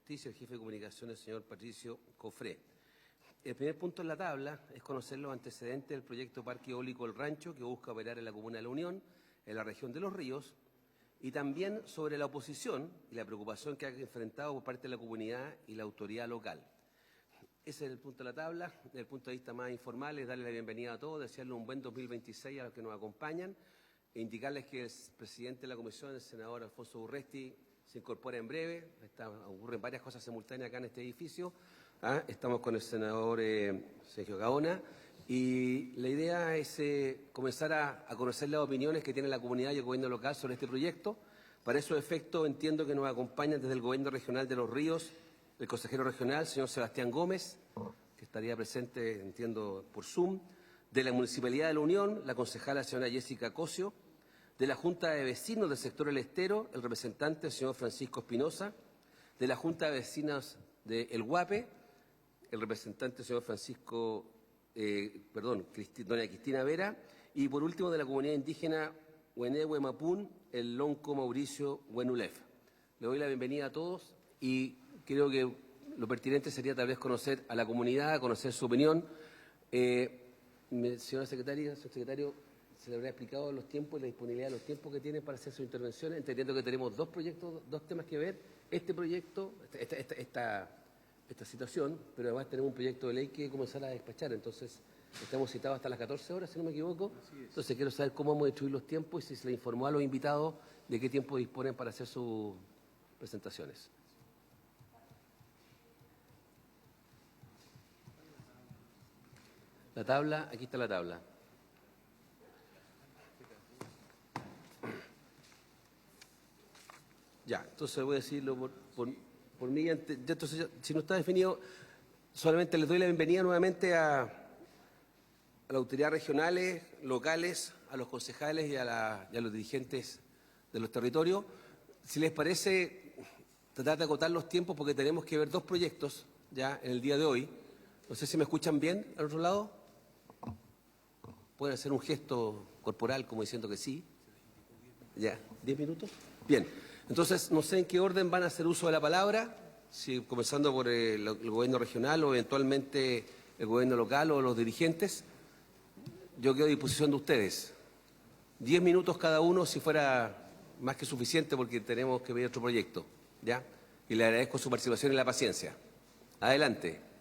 Justicia, el jefe de comunicaciones, el señor Patricio Cofré. El primer punto en la tabla es conocer los antecedentes del proyecto Parque Eólico El Rancho, que busca operar en la Comuna de La Unión, en la región de Los Ríos, y también sobre la oposición y la preocupación que ha enfrentado por parte de la comunidad y la autoridad local. Ese es el punto de la tabla. Desde el punto de vista más informal, es darle la bienvenida a todos, desearles un buen 2026 a los que nos acompañan e indicarles que el presidente de la comisión, el senador Alfonso Urresti, se incorpora en breve. Ocurren varias cosas simultáneas acá en este edificio. Estamos con el senador Sergio Gaona y la idea es comenzar a conocer las opiniones que tiene la comunidad y el gobierno local sobre este proyecto. Para esos efectos entiendo que nos acompañan desde el gobierno regional de Los Ríos el consejero regional, señor Sebastián Gómez, que estaría presente, entiendo, por Zoom, de la Municipalidad de La Unión, la concejala señora Jessica Cosio, de la Junta de Vecinos del sector El Estero, el representante el señor Francisco Espinosa, de la Junta de Vecinos de El Guape, el representante señor doña Cristina Vera, y por último de la comunidad indígena Huenehue Mapún, el lonco Mauricio Huenulef. Le doy la bienvenida a todos y creo que lo pertinente sería tal vez conocer a la comunidad, conocer su opinión. Señora secretaria, señor secretario, se le habrá explicado los tiempos y la disponibilidad de los tiempos que tienen para hacer sus intervenciones, entendiendo que tenemos dos proyectos, dos temas que ver. Este proyecto, esta situación, pero además tenemos un proyecto de ley que comenzar a despachar. Entonces, estamos citados hasta las 14 horas, si no me equivoco. Entonces, quiero saber cómo vamos a distribuir los tiempos y si se le informó a los invitados de qué tiempo disponen para hacer sus presentaciones. La tabla, aquí está la tabla. Ya, entonces voy a decirlo por mí. Entonces, si no está definido, solamente les doy la bienvenida nuevamente a las autoridades regionales, locales, a los concejales y a los dirigentes de los territorios. Si les parece, tratar de acotar los tiempos porque tenemos que ver dos proyectos ya en el día de hoy. No sé si me escuchan bien al otro lado. Pueden hacer un gesto corporal como diciendo que sí. Ya, 10 minutos. Bien, entonces no sé en qué orden van a hacer uso de la palabra, si comenzando por el gobierno regional o eventualmente el gobierno local o los dirigentes. Yo quedo a disposición de ustedes. 10 minutos cada uno si fuera más que suficiente porque tenemos que ver otro proyecto. ¿Ya? Y le agradezco su participación y la paciencia. Adelante.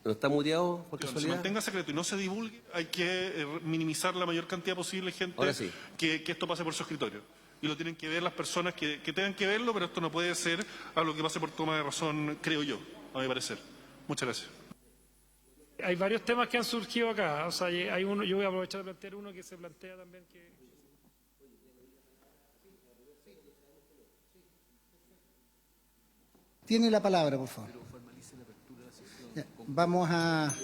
¿No está muteado por casualidad? Se mantenga secreto y no se divulgue, hay que minimizar la mayor cantidad posible de gente. Ahora sí. Que esto pase por su escritorio. Y lo tienen que ver las personas que tengan que verlo, pero esto no puede ser algo que pase por toma de razón, creo yo, a mi parecer. Muchas gracias. Hay varios temas que han surgido acá. O sea, hay uno, yo voy a aprovechar de plantear uno que se plantea también que... Tiene la palabra, por favor. Ya, vamos a,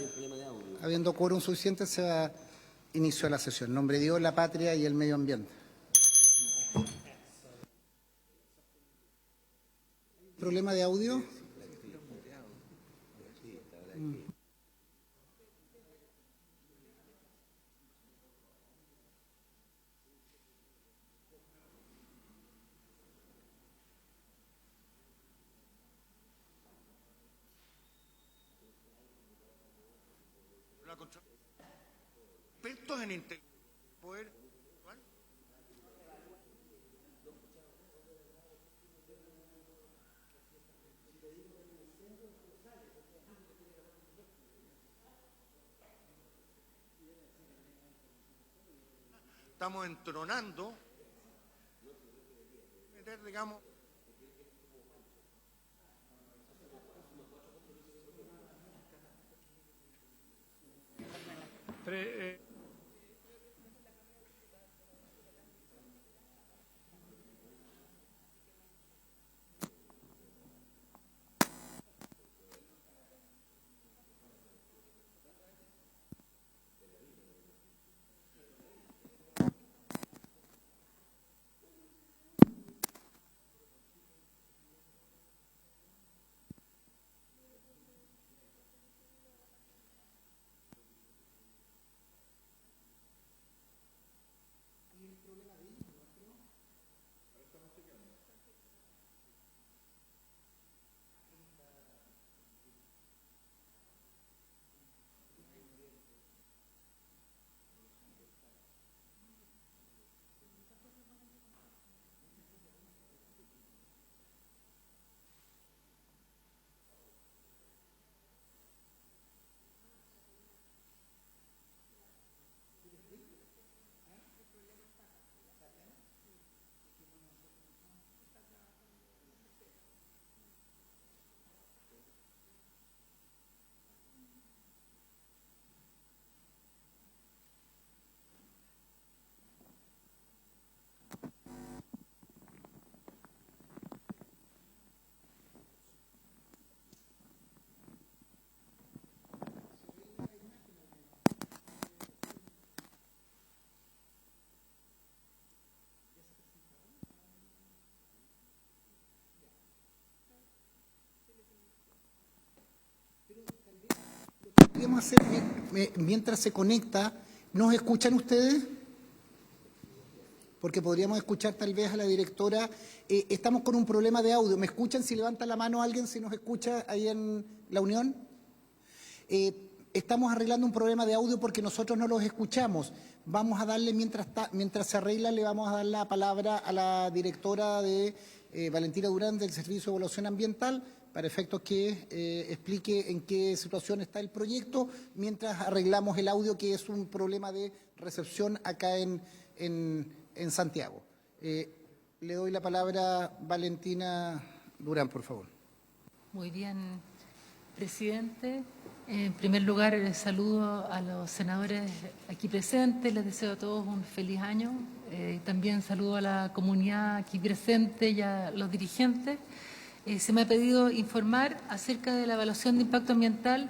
habiendo quórum suficiente, se da inicio a la sesión. Nombre de Dios, la patria y el medio ambiente. ¿Problema de audio? Expertos en poder. Estamos entronando, digamos. podríamos hacer, mientras se conecta, ¿nos escuchan ustedes? Porque podríamos escuchar tal vez a la directora. Estamos con un problema de audio. ¿Me escuchan? Si levanta la mano alguien, si nos escucha ahí en la Unión. Estamos arreglando un problema de audio porque nosotros no los escuchamos. Vamos a darle, mientras se arregla, le vamos a dar la palabra a la directora de Valentina Durán del Servicio de Evaluación Ambiental para efectos que explique en qué situación está el proyecto, mientras arreglamos el audio, que es un problema de recepción acá en Santiago. Le doy la palabra a Valentina Durán, por favor. Muy bien, presidente. En primer lugar, saludo a los senadores aquí presentes. Les deseo a todos un feliz año. También saludo a la comunidad aquí presente y a los dirigentes. Se me ha pedido informar acerca de la evaluación de impacto ambiental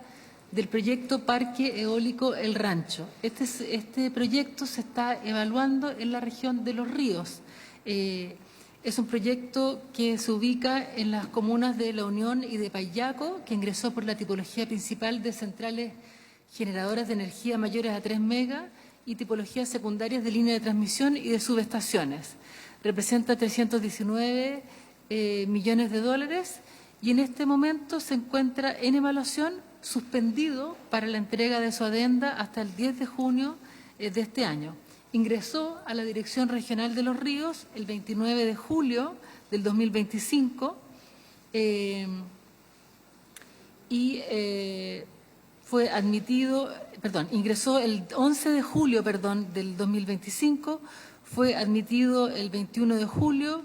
del proyecto Parque Eólico El Rancho. Este proyecto se está evaluando en la región de Los Ríos. Es un proyecto que se ubica en las comunas de La Unión y de Paillaco, que ingresó por la tipología principal de centrales generadoras de energía mayores a 3 megas y tipologías secundarias de línea de transmisión y de subestaciones. Representa 319 millones de dólares y en este momento se encuentra en evaluación, suspendido para la entrega de su adenda hasta el 10 de junio de este año. Ingresó a la Dirección Regional de Los Ríos el 29 de julio del 2025 fue admitido, ingresó el 11 de julio del 2025, fue admitido el 21 de julio,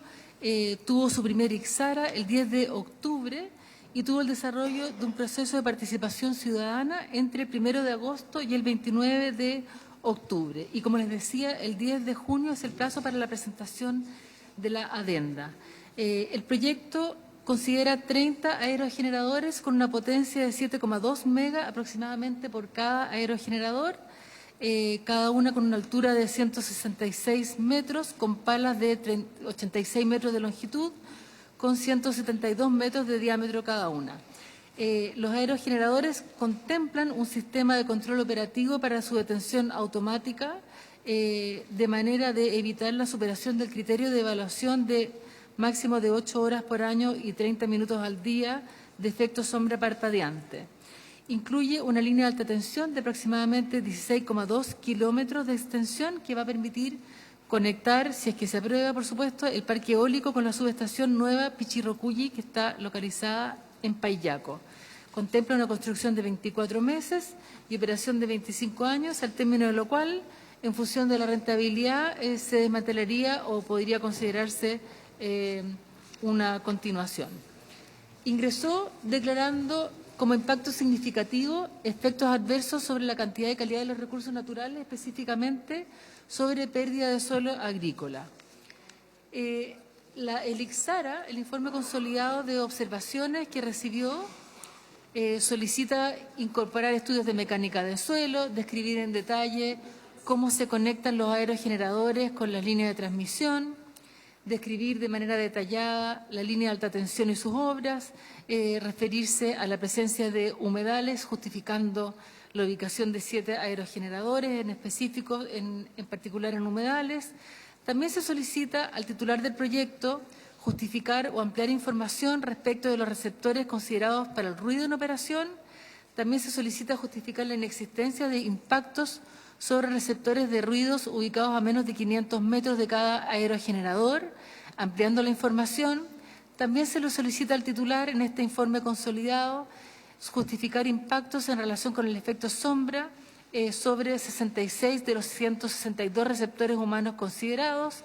tuvo su primer Ixara el 10 de octubre y tuvo el desarrollo de un proceso de participación ciudadana entre el 1 de agosto y el 29 de octubre. Y como les decía, el 10 de junio es el plazo para la presentación de la adenda. El proyecto considera 30 aerogeneradores con una potencia de 7,2 mega aproximadamente por cada aerogenerador, cada una con una altura de 166 metros, con palas de 86 metros de longitud, con 172 metros de diámetro cada una. Los aerogeneradores contemplan un sistema de control operativo para su detención automática, de manera de evitar la superación del criterio de evaluación de máximo de 8 horas por año y 30 minutos al día de efecto sombra parpadeante. Incluye una línea de alta tensión de aproximadamente 16,2 kilómetros de extensión que va a permitir conectar, si es que se aprueba, por supuesto, el parque eólico con la subestación nueva Pichirrocuyi, que está localizada en Paillaco. Contempla una construcción de 24 meses y operación de 25 años, al término de lo cual, en función de la rentabilidad, se desmantelaría o podría considerarse una continuación. Ingresó declarando como impacto significativo efectos adversos sobre la cantidad y calidad de los recursos naturales, específicamente sobre pérdida de suelo agrícola. El Ixara, el informe consolidado de observaciones que recibió, solicita incorporar estudios de mecánica de suelo, describir en detalle cómo se conectan los aerogeneradores con las líneas de transmisión, describir de manera detallada la línea de alta tensión y sus obras, referirse a la presencia de humedales, justificando la ubicación de 7 aerogeneradores en específico, en particular en humedales. También se solicita al titular del proyecto justificar o ampliar información respecto de los receptores considerados para el ruido en operación. También se solicita justificar la inexistencia de impactos sobre receptores de ruidos ubicados a menos de 500 metros de cada aerogenerador, ampliando la información. También se lo solicita al titular en este informe consolidado justificar impactos en relación con el efecto sombra sobre 66 de los 162 receptores humanos considerados.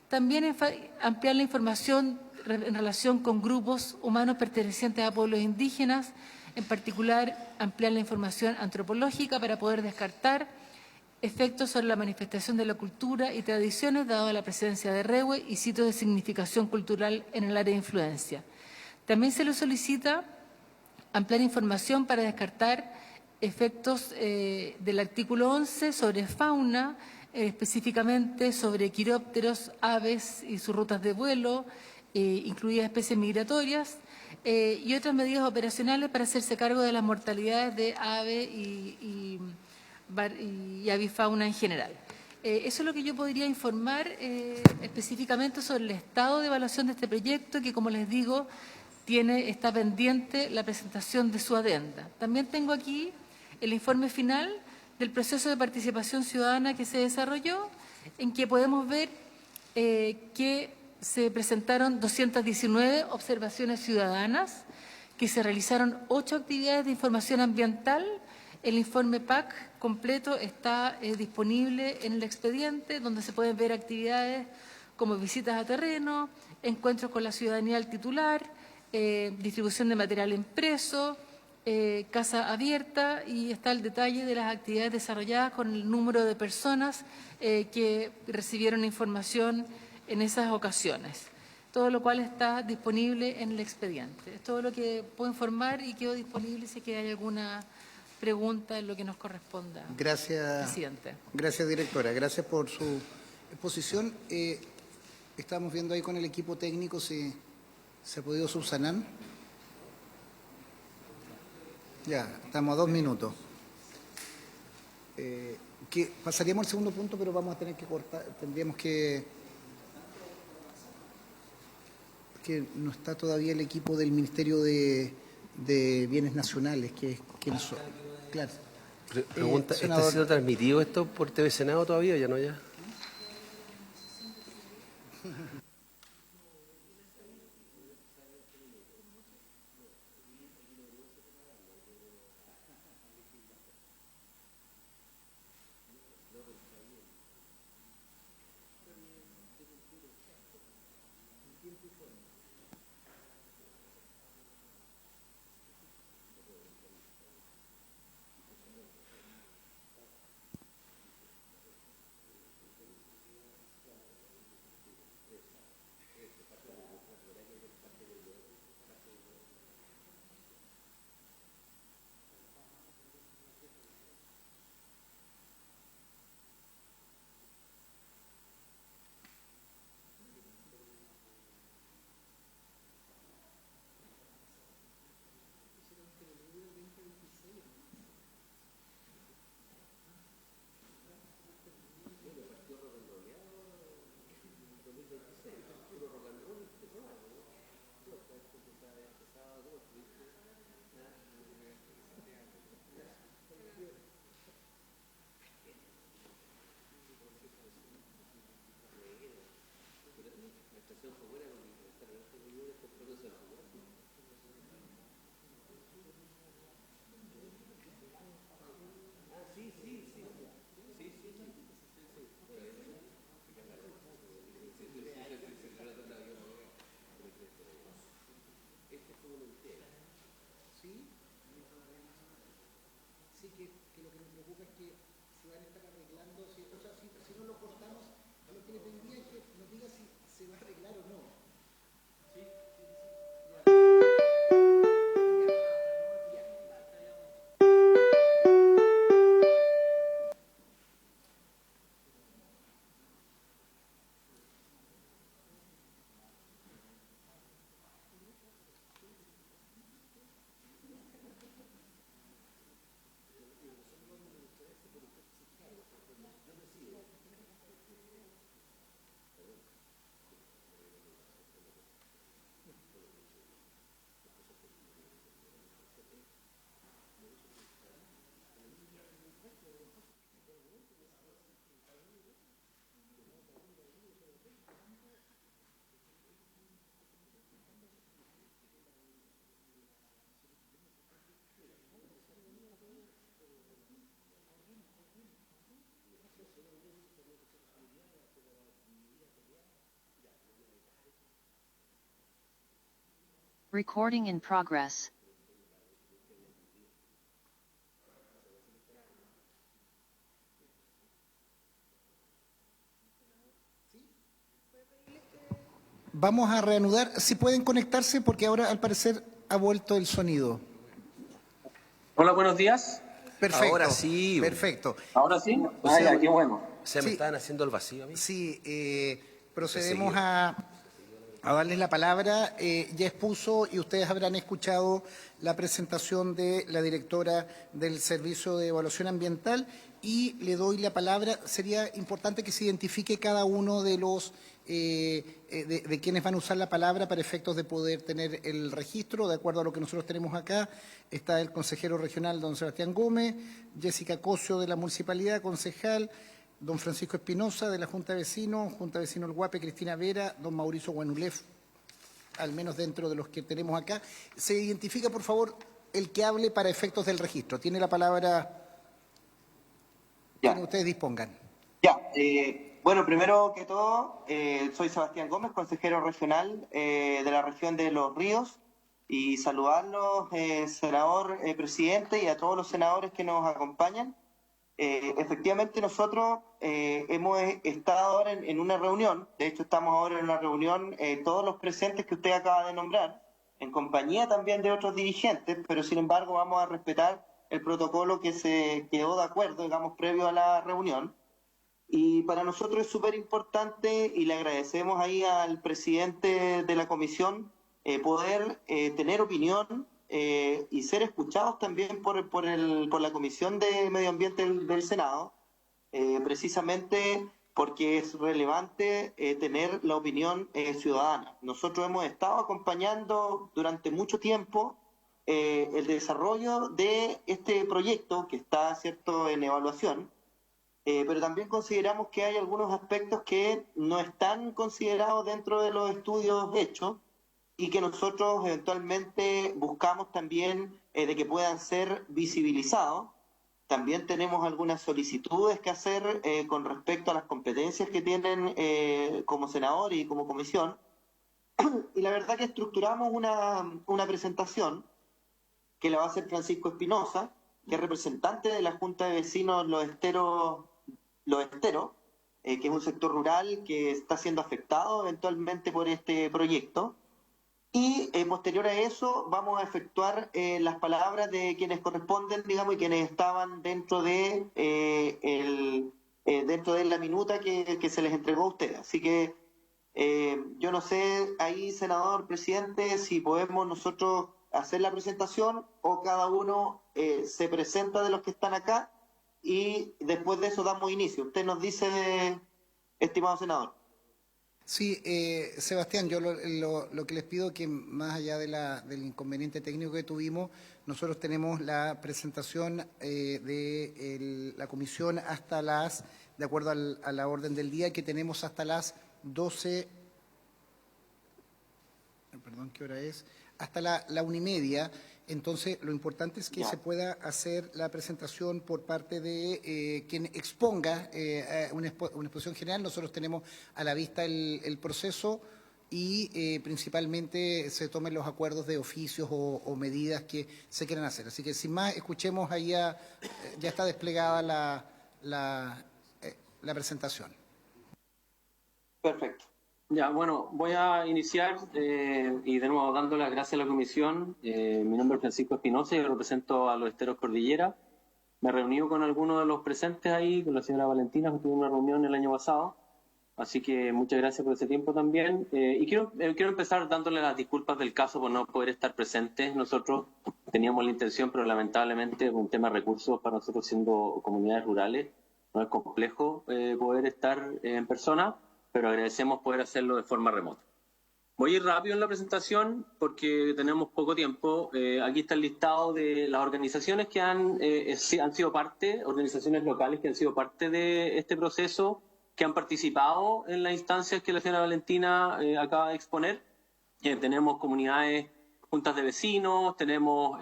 También ampliar la información en relación con grupos humanos pertenecientes a pueblos indígenas, en particular ampliar la información antropológica para poder descartar efectos sobre la manifestación de la cultura y tradiciones dado la presencia de rehue y sitios de significación cultural en el área de influencia. También se le solicita ampliar información para descartar efectos del artículo 11 sobre fauna, específicamente sobre quirópteros, aves y sus rutas de vuelo, incluidas especies migratorias, y otras medidas operacionales para hacerse cargo de las mortalidades de ave y avifauna en general. Eso es lo que yo podría informar específicamente sobre el estado de evaluación de este proyecto, que, como les digo, está pendiente la presentación de su adenda. También tengo aquí el informe final del proceso de participación ciudadana que se desarrolló, en que podemos ver que se presentaron 219 observaciones ciudadanas, que se realizaron 8 actividades de información ambiental. El informe PAC completo está disponible en el expediente, donde se pueden ver actividades como visitas a terreno, encuentros con la ciudadanía al titular, distribución de material impreso, casa abierta, y está el detalle de las actividades desarrolladas con el número de personas que recibieron información en esas ocasiones. Todo lo cual está disponible en el expediente. Es todo lo que puedo informar y quedo disponible si hay alguna pregunta en lo que nos corresponda. Gracias, presidente. Gracias, directora. Gracias por su exposición. Estamos viendo ahí con el equipo técnico si se ha podido subsanar. Ya, estamos a 2 minutos. Pasaríamos al segundo punto, pero vamos a tener que cortar. Tendríamos que no está todavía el equipo del Ministerio de Bienes Nacionales, ¿quiénes son? Claro. Pregunta, ¿está siendo transmitido esto por TV Senado todavía o ya no ya? Sí, que lo que nos preocupa es que se van a estar arreglando, si no lo cortamos, a lo que le pediría es que nos diga si se va a arreglar o no. ¿Sí? Recording in progress. Vamos a reanudar, si pueden conectarse, porque ahora al parecer ha vuelto el sonido. Hola, buenos días. Perfecto. Ahora sí. Perfecto. ¿Ahora sí? O sea, Ya, qué bueno. O sea, me Sí. estaban haciendo el vacío a mí. Sí, procedemos a a darles la palabra. Ya expuso y ustedes habrán escuchado la presentación de la directora del Servicio de Evaluación Ambiental y le doy la palabra. Sería importante que se identifique cada uno de los de quienes van a usar la palabra para efectos de poder tener el registro. De acuerdo a lo que nosotros tenemos acá, está el consejero regional, don Sebastián Gómez, Jessica Cosio de la Municipalidad, concejal, don Francisco Espinosa de la Junta de Vecinos El Guape, Cristina Vera, don Mauricio Guanulef, al menos dentro de los que tenemos acá. Se identifica, por favor, el que hable para efectos del registro. Tiene la palabra, quien ustedes dispongan. Ya, bueno, primero que todo, soy Sebastián Gómez, consejero regional de la región de Los Ríos, y saludarlos, senador presidente, y a todos los senadores que nos acompañan. Efectivamente, nosotros hemos estado ahora en una reunión, de hecho estamos ahora en una reunión, todos los presentes que usted acaba de nombrar, en compañía también de otros dirigentes, pero sin embargo vamos a respetar el protocolo que se quedó de acuerdo, digamos, previo a la reunión. Y para nosotros es súper importante, y le agradecemos ahí al presidente de la comisión, poder tener opinión y ser escuchados también por la Comisión de Medio Ambiente del Senado, precisamente porque es relevante tener la opinión ciudadana. Nosotros hemos estado acompañando durante mucho tiempo el desarrollo de este proyecto que está, cierto, en evaluación, pero también consideramos que hay algunos aspectos que no están considerados dentro de los estudios hechos y que nosotros eventualmente buscamos también de que puedan ser visibilizados. También tenemos algunas solicitudes que hacer con respecto a las competencias que tienen como senador y como comisión. Y la verdad que estructuramos una presentación que la va a hacer Francisco Espinosa, que es representante de la Junta de Vecinos Los Esteros, que es un sector rural que está siendo afectado eventualmente por este proyecto. Y posterior a eso vamos a efectuar las palabras de quienes corresponden, digamos, y quienes estaban dentro de la minuta que se les entregó a ustedes. Así que yo no sé, ahí, senador, presidente, si podemos nosotros hacer la presentación o cada uno se presenta de los que están acá y después de eso damos inicio. Usted nos dice, estimado senador. Sí, Sebastián, yo lo que les pido es que más allá del inconveniente técnico que tuvimos, nosotros tenemos la presentación de la comisión hasta de acuerdo a la orden del día, que tenemos hasta las 12, perdón, ¿qué hora es? Hasta la 1:30. Entonces, lo importante es que se pueda hacer la presentación por parte de quien exponga una exposición general. Nosotros tenemos a la vista el proceso y principalmente se tomen los acuerdos de oficios o medidas que se quieran hacer. Así que, sin más, escuchemos ahí, ya está desplegada la presentación. Perfecto. Ya, bueno, voy a iniciar y de nuevo dando las gracias a la comisión. Mi nombre es Francisco Espinosa y represento a Los Esteros Cordillera. Me reuní con algunos de los presentes ahí, con la señora Valentina, que tuve una reunión el año pasado. Así que muchas gracias por ese tiempo también. Y quiero empezar dándole las disculpas del caso por no poder estar presentes. Nosotros teníamos la intención, pero lamentablemente un tema de recursos para nosotros siendo comunidades rurales no es complejo poder estar en persona, pero agradecemos poder hacerlo de forma remota. Voy a ir rápido en la presentación porque tenemos poco tiempo. Aquí está el listado de las organizaciones que han sido parte, organizaciones locales que han sido parte de este proceso, que han participado en las instancias que la señora Valentina acaba de exponer. Tenemos comunidades, juntas de vecinos, tenemos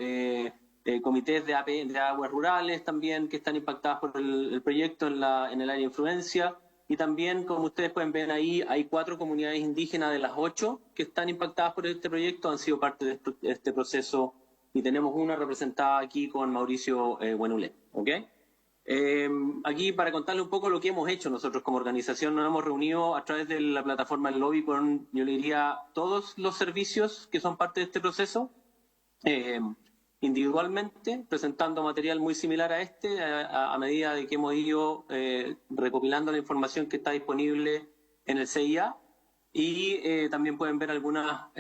comités de aguas rurales también que están impactadas por el proyecto en el área de influencia. Y también, como ustedes pueden ver ahí, hay 4 comunidades indígenas de las 8 que están impactadas por este proyecto, han sido parte de este proceso, y tenemos una representada aquí con Mauricio Guanulef. ¿Okay? Aquí, para contarle un poco lo que hemos hecho nosotros como organización, nos hemos reunido a través de la plataforma del lobby con, yo le diría, todos los servicios que son parte de este proceso, individualmente, presentando material muy similar a este, a medida de que hemos ido recopilando la información que está disponible en el CIA. y también pueden ver algunas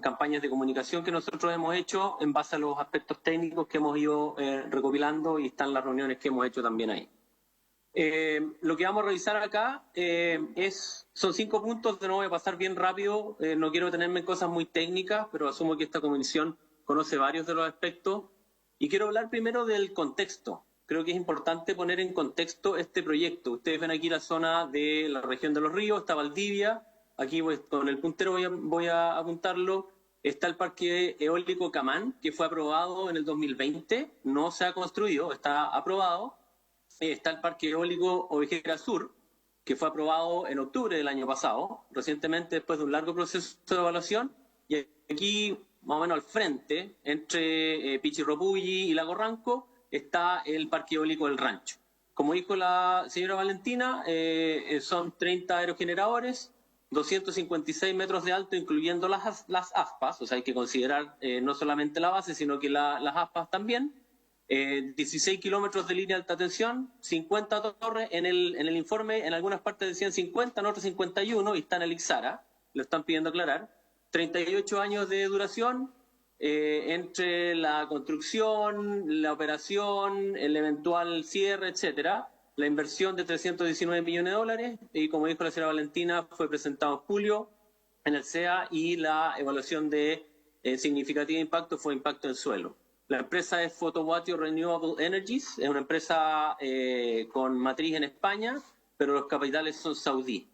campañas de comunicación que nosotros hemos hecho en base a los aspectos técnicos que hemos ido recopilando, y están las reuniones que hemos hecho también ahí. Lo que vamos a revisar acá son 5 puntos, de nuevo voy a pasar bien rápido, no quiero detenerme en cosas muy técnicas, pero asumo que esta comisión conoce varios de los aspectos, y quiero hablar primero del contexto. Creo que es importante poner en contexto este proyecto. Ustedes ven aquí la zona de la región de Los Ríos, está Valdivia, aquí con el puntero voy a apuntarlo. Está el parque eólico Camán, que fue aprobado en el 2020, no se ha construido, está aprobado. Está el parque eólico Ovejera Sur, que fue aprobado en octubre del año pasado, recientemente después de un largo proceso de evaluación. Y aquí, más o menos al frente, entre Pichirropulli y Lago Ranco, está el parque eólico El Rancho. Como dijo la señora Valentina, son 30 aerogeneradores, 256 metros de alto, incluyendo las aspas, o sea, hay que considerar no solamente la base, sino que las aspas también. 16 kilómetros de línea de alta tensión, 50 torres, en el informe en algunas partes decían 50, en otras 51, y está en el Ixara, lo están pidiendo aclarar. 38 años de duración, entre la construcción, la operación, el eventual cierre, etcétera. La inversión de 319 millones de dólares, y como dijo la señora Valentina, fue presentado en julio en el CEA, y la evaluación de significativo impacto fue impacto en suelo. La empresa es Photowatt Renewable Energies, es una empresa con matriz en España, pero los capitales son saudí.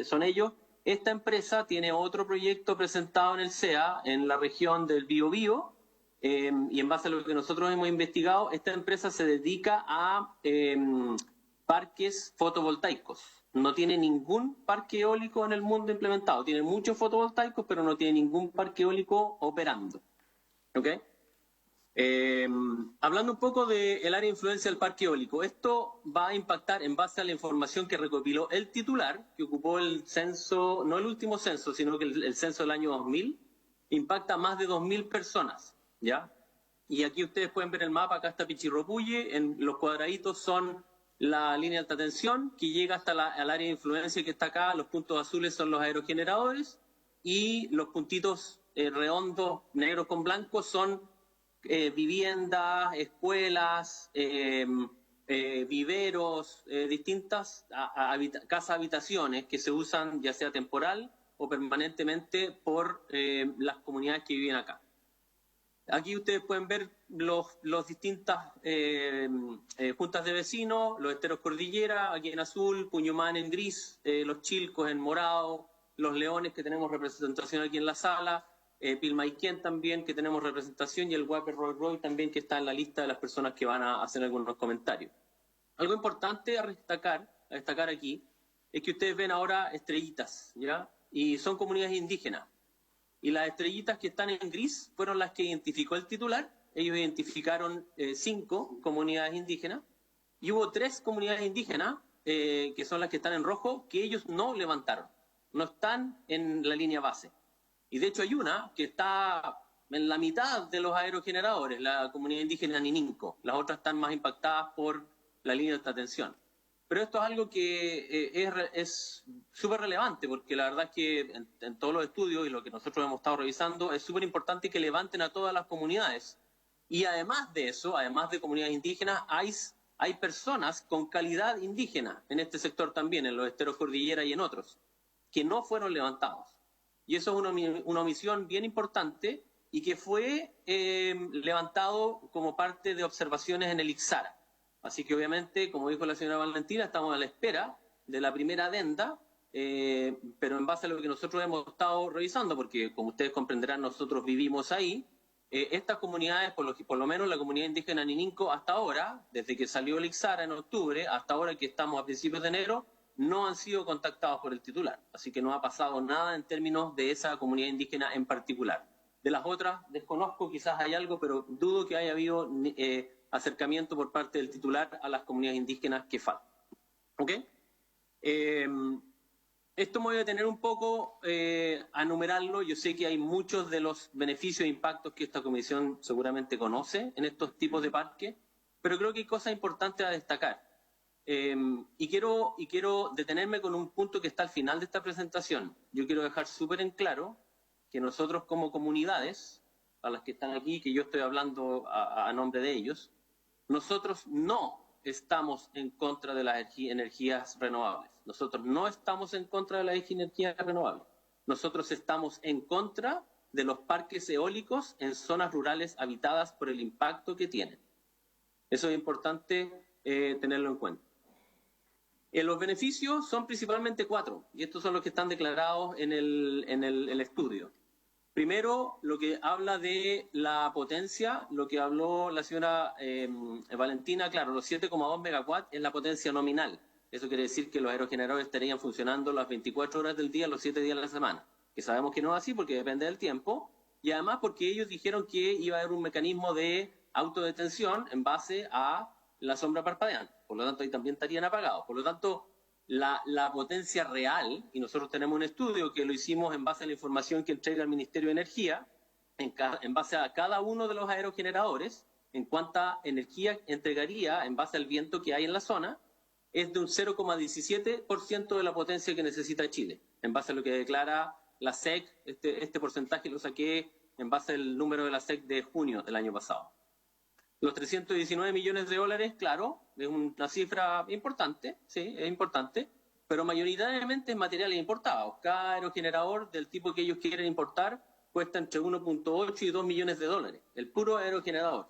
Son ellos. Esta empresa tiene otro proyecto presentado en el CEA, en la región del Biobío, y en base a lo que nosotros hemos investigado, esta empresa se dedica a parques fotovoltaicos. No tiene ningún parque eólico en el mundo implementado. Tiene muchos fotovoltaicos, pero no tiene ningún parque eólico operando. ¿Ok? Hablando un poco del área de influencia del parque eólico, esto va a impactar en base a la información que recopiló el titular, que ocupó el censo, no el último censo, sino que el censo del año 2000, impacta a más de 2.000 personas, ¿ya? Y aquí ustedes pueden ver el mapa, acá está Pichirropulli, en los cuadraditos son la línea de alta tensión, que llega hasta el área de influencia que está acá, los puntos azules son los aerogeneradores, y los puntitos redondos, negros con blanco, son viviendas, escuelas, viveros, distintas casas habitaciones que se usan ya sea temporal o permanentemente por las comunidades que viven acá. Aquí ustedes pueden ver los distintas juntas de vecinos, los esteros Cordillera aquí en azul, Puñumán en gris, los Chilcos en morado, los Leones que tenemos representación aquí en la sala, Pilmaiquén también, que tenemos representación, y el Wapper Roy también, que está en la lista de las personas que van a hacer algunos comentarios. Algo importante a destacar aquí es que ustedes ven ahora estrellitas, ¿ya? Y son comunidades indígenas. Y las estrellitas que están en gris fueron las que identificó el titular. Ellos identificaron 5 comunidades indígenas, y hubo 3 comunidades indígenas, que son las que están en rojo, que ellos no levantaron, no están en la línea base. Y de hecho hay una que está en la mitad de los aerogeneradores, la comunidad indígena Nininco. Las otras están más impactadas por la línea de alta tensión. Pero esto es algo que es súper relevante, porque la verdad es que en todos los estudios y lo que nosotros hemos estado revisando, es súper importante que levanten a todas las comunidades. Y además de eso, además de comunidades indígenas, hay personas con calidad indígena en este sector también, en los esteros Cordillera y en otros, que no fueron levantados. Y eso es una omisión bien importante, y que fue levantado como parte de observaciones en el Ixara. Así que obviamente, como dijo la señora Valentina, estamos a la espera de la primera adenda, pero en base a lo que nosotros hemos estado revisando, porque como ustedes comprenderán, nosotros vivimos ahí, estas comunidades, por lo menos la comunidad indígena Nininco, hasta ahora, desde que salió el Ixara en octubre, hasta ahora que estamos a principios de enero, no han sido contactados por el titular. Así que no ha pasado nada en términos de esa comunidad indígena en particular. De las otras, desconozco, quizás hay algo, pero dudo que haya habido acercamiento por parte del titular a las comunidades indígenas que faltan. ¿Ok? Esto me voy a detener un poco a enumerarlo. Yo sé que hay muchos de los beneficios e impactos que esta comisión seguramente conoce en estos tipos de parques, pero creo que hay cosas importantes a destacar. Y quiero detenerme con un punto que está al final de esta presentación. Yo quiero dejar súper en claro que nosotros como comunidades, a las que están aquí, que yo estoy hablando a nombre de ellos, nosotros no estamos en contra de las energías renovables. Nosotros no estamos en contra de las energías renovables. Nosotros estamos en contra de los parques eólicos en zonas rurales habitadas por el impacto que tienen. Eso es importante tenerlo en cuenta. Los beneficios son principalmente 4, y estos son los que están declarados en el estudio. Primero, lo que habla de la potencia, lo que habló la señora Valentina, claro, los 7,2 megawatts es la potencia nominal. Eso quiere decir que los aerogeneradores estarían funcionando las 24 horas del día, los 7 días de la semana. Que sabemos que no es así porque depende del tiempo, y además porque ellos dijeron que iba a haber un mecanismo de autodetención en base a la sombra parpadeante. Por lo tanto, ahí también estarían apagados. Por lo tanto, la potencia real, y nosotros tenemos un estudio que lo hicimos en base a la información que entrega el Ministerio de Energía, en base a cada uno de los aerogeneradores, en cuánta energía entregaría en base al viento que hay en la zona, es de un 0,17% de la potencia que necesita Chile, en base a lo que declara la SEC. Este porcentaje lo saqué en base al número de la SEC de junio del año pasado. Los 319 millones de dólares, claro, es una cifra importante, sí, es importante, pero mayoritariamente es materiales importados. Cada aerogenerador del tipo que ellos quieren importar cuesta entre 1,8 y 2 millones de dólares, el puro aerogenerador,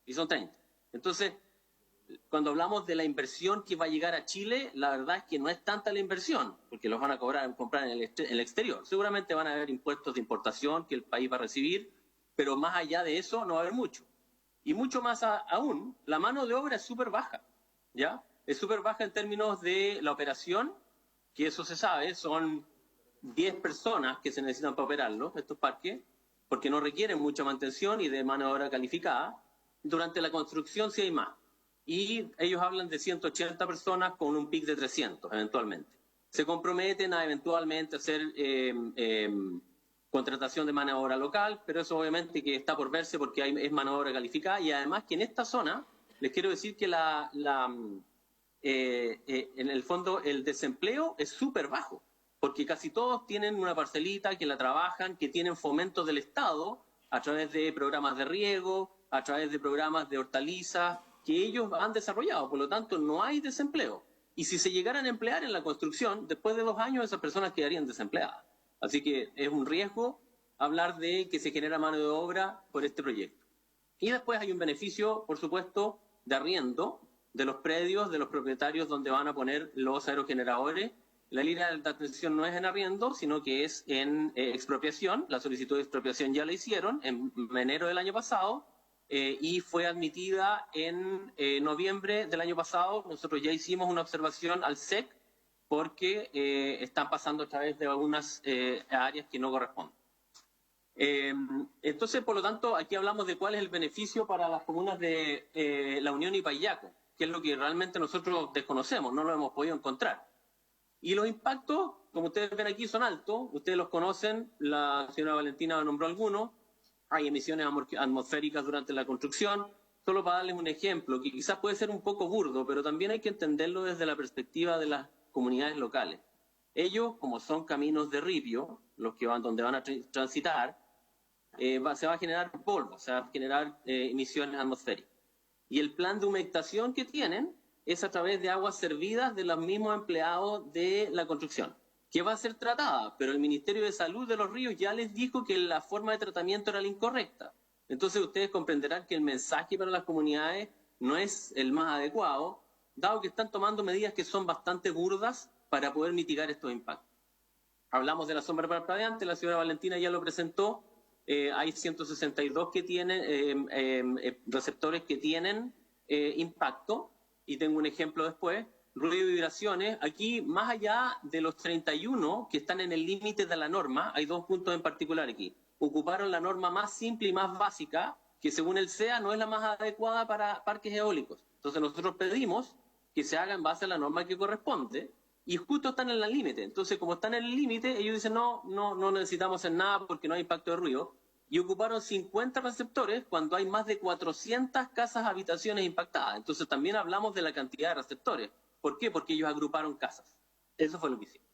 y son 30. Entonces, cuando hablamos de la inversión que va a llegar a Chile, la verdad es que no es tanta la inversión, porque los van a comprar en el exterior. Seguramente van a haber impuestos de importación que el país va a recibir, pero más allá de eso no va a haber mucho. Y mucho más aún, la mano de obra es súper baja, ¿ya? Es súper baja en términos de la operación, que eso se sabe, son 10 personas que se necesitan para operarlo, estos parques, porque no requieren mucha mantención y de mano de obra calificada. Durante la construcción sí hay más. Y ellos hablan de 180 personas con un pic de 300, eventualmente. Se comprometen a eventualmente hacer contratación de mano de obra local, pero eso obviamente que está por verse porque es mano de obra calificada, y además que en esta zona, les quiero decir que en el fondo el desempleo es súper bajo, porque casi todos tienen una parcelita que la trabajan, que tienen fomento del Estado a través de programas de riego, a través de programas de hortalizas, que ellos han desarrollado, por lo tanto no hay desempleo. Y si se llegaran a emplear en la construcción, después de 2 años esas personas quedarían desempleadas. Así que es un riesgo hablar de que se genera mano de obra por este proyecto. Y después hay un beneficio, por supuesto, de arriendo de los predios, de los propietarios donde van a poner los aerogeneradores. La línea de atención no es en arriendo, sino que es en expropiación. La solicitud de expropiación ya la hicieron en enero del año pasado y fue admitida en noviembre del año pasado. Nosotros ya hicimos una observación al SEC porque están pasando a través de algunas áreas que no corresponden. Entonces, por lo tanto, aquí hablamos de cuál es el beneficio para las comunas de La Unión y Payaco, que es lo que realmente nosotros desconocemos, no lo hemos podido encontrar. Y los impactos, como ustedes ven aquí, son altos, ustedes los conocen, la señora Valentina nombró algunos, hay emisiones atmosféricas durante la construcción. Solo para darles un ejemplo, que quizás puede ser un poco burdo, pero también hay que entenderlo desde la perspectiva de las comunidades locales. Ellos, como son caminos de ripio, los que van donde van a transitar, se va a generar polvo, se va a generar emisiones atmosféricas. Y el plan de humectación que tienen es a través de aguas servidas de los mismos empleados de la construcción, que va a ser tratada, pero el Ministerio de Salud de Los Ríos ya les dijo que la forma de tratamiento era la incorrecta. Entonces ustedes comprenderán que el mensaje para las comunidades no es el más adecuado, dado que están tomando medidas que son bastante burdas para poder mitigar estos impactos. Hablamos de la sombra parpadeante, la señora Valentina ya lo presentó, hay 162 que tienen, receptores que tienen impacto, y tengo un ejemplo después. Ruido y vibraciones, aquí más allá de los 31 que están en el límite de la norma, hay 2 puntos en particular aquí. Ocuparon la norma más simple y más básica, que según el CEA no es la más adecuada para parques eólicos. Entonces nosotros pedimos que se haga en base a la norma que corresponde, y justo están en el límite. Entonces, como están en el límite, ellos dicen no necesitamos hacer nada porque no hay impacto de ruido, y ocuparon 50 receptores cuando hay más de 400 casas habitaciones impactadas. Entonces también hablamos de la cantidad de receptores. ¿Por qué? Porque ellos agruparon casas. Eso fue lo que hicieron.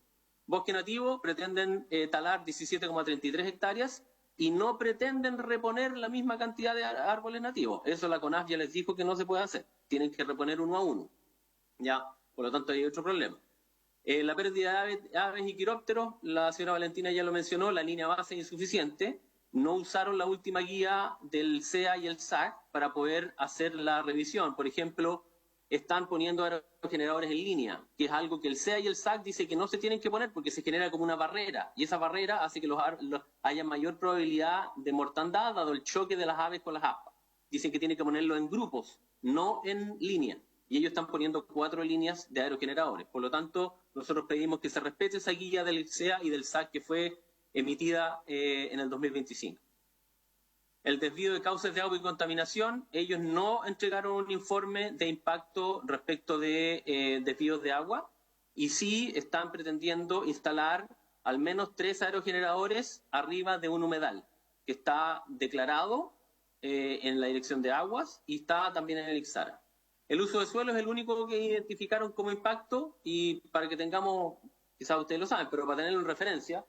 Bosque nativo pretenden talar 17,33 hectáreas y no pretenden reponer la misma cantidad de árboles nativos. Eso la CONAF ya les dijo que no se puede hacer. Tienen que reponer uno a uno. Ya, por lo tanto hay otro problema. La pérdida de aves y quirópteros, la señora Valentina ya lo mencionó, la línea base es insuficiente. No usaron la última guía del CEA y el SAC para poder hacer la revisión. Por ejemplo, están poniendo aerogeneradores en línea, que es algo que el CEA y el SAC dice que no se tienen que poner porque se genera como una barrera, y esa barrera hace que haya mayor probabilidad de mortandad dado el choque de las aves con las aspas. Dicen que tienen que ponerlo en grupos, no en línea, y ellos están poniendo 4 líneas de aerogeneradores. Por lo tanto, nosotros pedimos que se respete esa guía del CEA y del SAC que fue emitida en el 2025. El desvío de cauces de agua y contaminación, ellos no entregaron un informe de impacto respecto de desvíos de agua y sí están pretendiendo instalar al menos 3 aerogeneradores arriba de un humedal que está declarado en la Dirección de Aguas y está también en el ICSARA. El uso de suelo es el único que identificaron como impacto y para que tengamos, quizás ustedes lo saben, pero para tenerlo en referencia,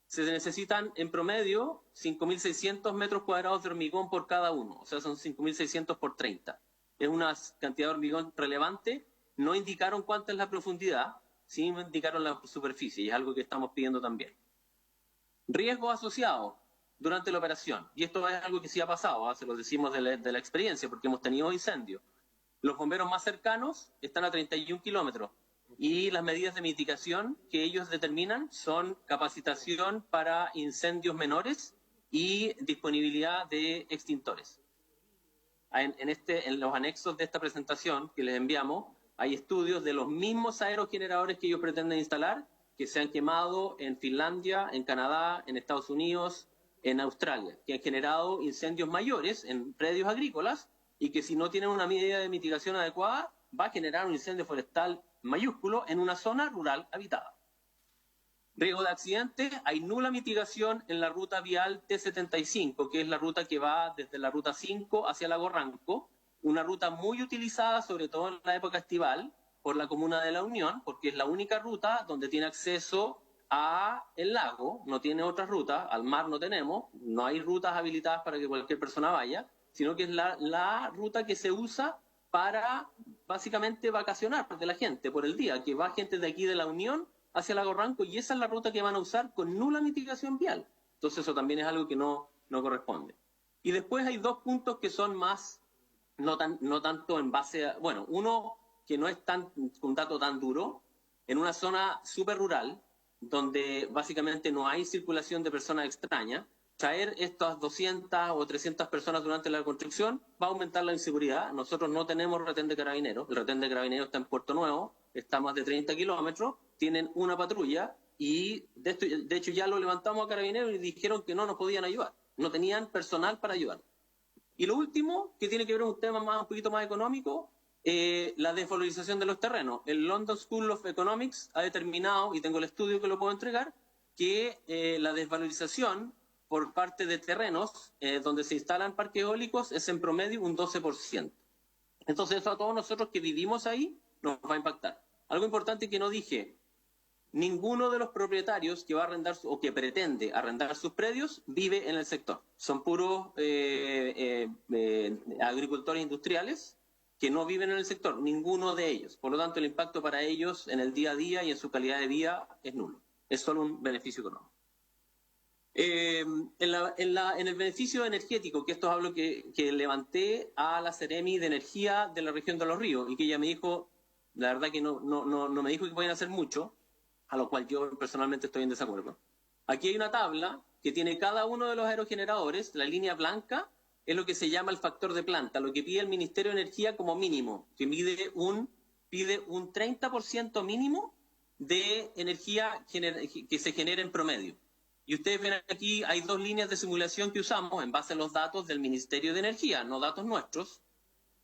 se necesitan en promedio 5.600 metros cuadrados de hormigón por cada uno, o sea, son 5.600 por 30. Es una cantidad de hormigón relevante, no indicaron cuánta es la profundidad, sí indicaron la superficie, y es algo que estamos pidiendo también. Riesgos asociados durante la operación, y esto es algo que sí ha pasado, se lo decimos de la experiencia, porque hemos tenido incendios. Los bomberos más cercanos están a 31 kilómetros. Y las medidas de mitigación que ellos determinan son capacitación para incendios menores y disponibilidad de extintores. En los anexos de esta presentación que les enviamos, hay estudios de los mismos aerogeneradores que ellos pretenden instalar, que se han quemado en Finlandia, en Canadá, en Estados Unidos, en Australia, que han generado incendios mayores en predios agrícolas y que si no tienen una medida de mitigación adecuada, va a generar un incendio forestal mayúsculo en una zona rural habitada. Riesgo de accidente, hay nula mitigación en la ruta vial T75, que es la ruta que va desde la ruta 5 hacia Lago Ranco, una ruta muy utilizada, sobre todo en la época estival, por la Comuna de la Unión, porque es la única ruta donde tiene acceso a el lago, no tiene otra ruta, al mar no tenemos, no hay rutas habilitadas para que cualquier persona vaya, sino que es la ruta que se usa para básicamente vacacionar de la gente por el día, que va gente de aquí de la Unión hacia Lago Ranco y esa es la ruta que van a usar con nula mitigación vial. Entonces eso también es algo que no corresponde. Y después hay 2 puntos que son más, no tanto en base a, bueno, uno que no es un dato tan duro, en una zona súper rural, donde básicamente no hay circulación de personas extrañas, traer estas 200 o 300 personas durante la construcción va a aumentar la inseguridad. Nosotros no tenemos retén de carabineros. El retén de carabineros está en Puerto Nuevo, está a más de 30 kilómetros, tienen una patrulla y de hecho ya lo levantamos a carabineros y dijeron que no nos podían ayudar. No tenían personal para ayudar. Y lo último, que tiene que ver con un tema un poquito más económico, la desvalorización de los terrenos. El London School of Economics ha determinado, y tengo el estudio que lo puedo entregar, que la desvalorización por parte de terrenos donde se instalan parques eólicos es en promedio un 12%. Entonces eso a todos nosotros que vivimos ahí nos va a impactar. Algo importante que no dije, ninguno de los propietarios que va a arrendar o que pretende arrendar sus predios vive en el sector. Son puros agricultores industriales que no viven en el sector, ninguno de ellos. Por lo tanto, el impacto para ellos en el día a día y en su calidad de vida es nulo. Es solo un beneficio económico. En el beneficio energético, que esto es algo que levanté a la Seremi de Energía de la región de Los Ríos y que ella me dijo, la verdad que no me dijo que pueden hacer mucho, a lo cual yo personalmente estoy en desacuerdo. Aquí hay una tabla que tiene cada uno de los aerogeneradores, la línea blanca es lo que se llama el factor de planta, lo que pide el Ministerio de Energía como mínimo, que pide un 30% mínimo de energía que se genera en promedio. Y ustedes ven aquí, hay 2 líneas de simulación que usamos en base a los datos del Ministerio de Energía, no datos nuestros,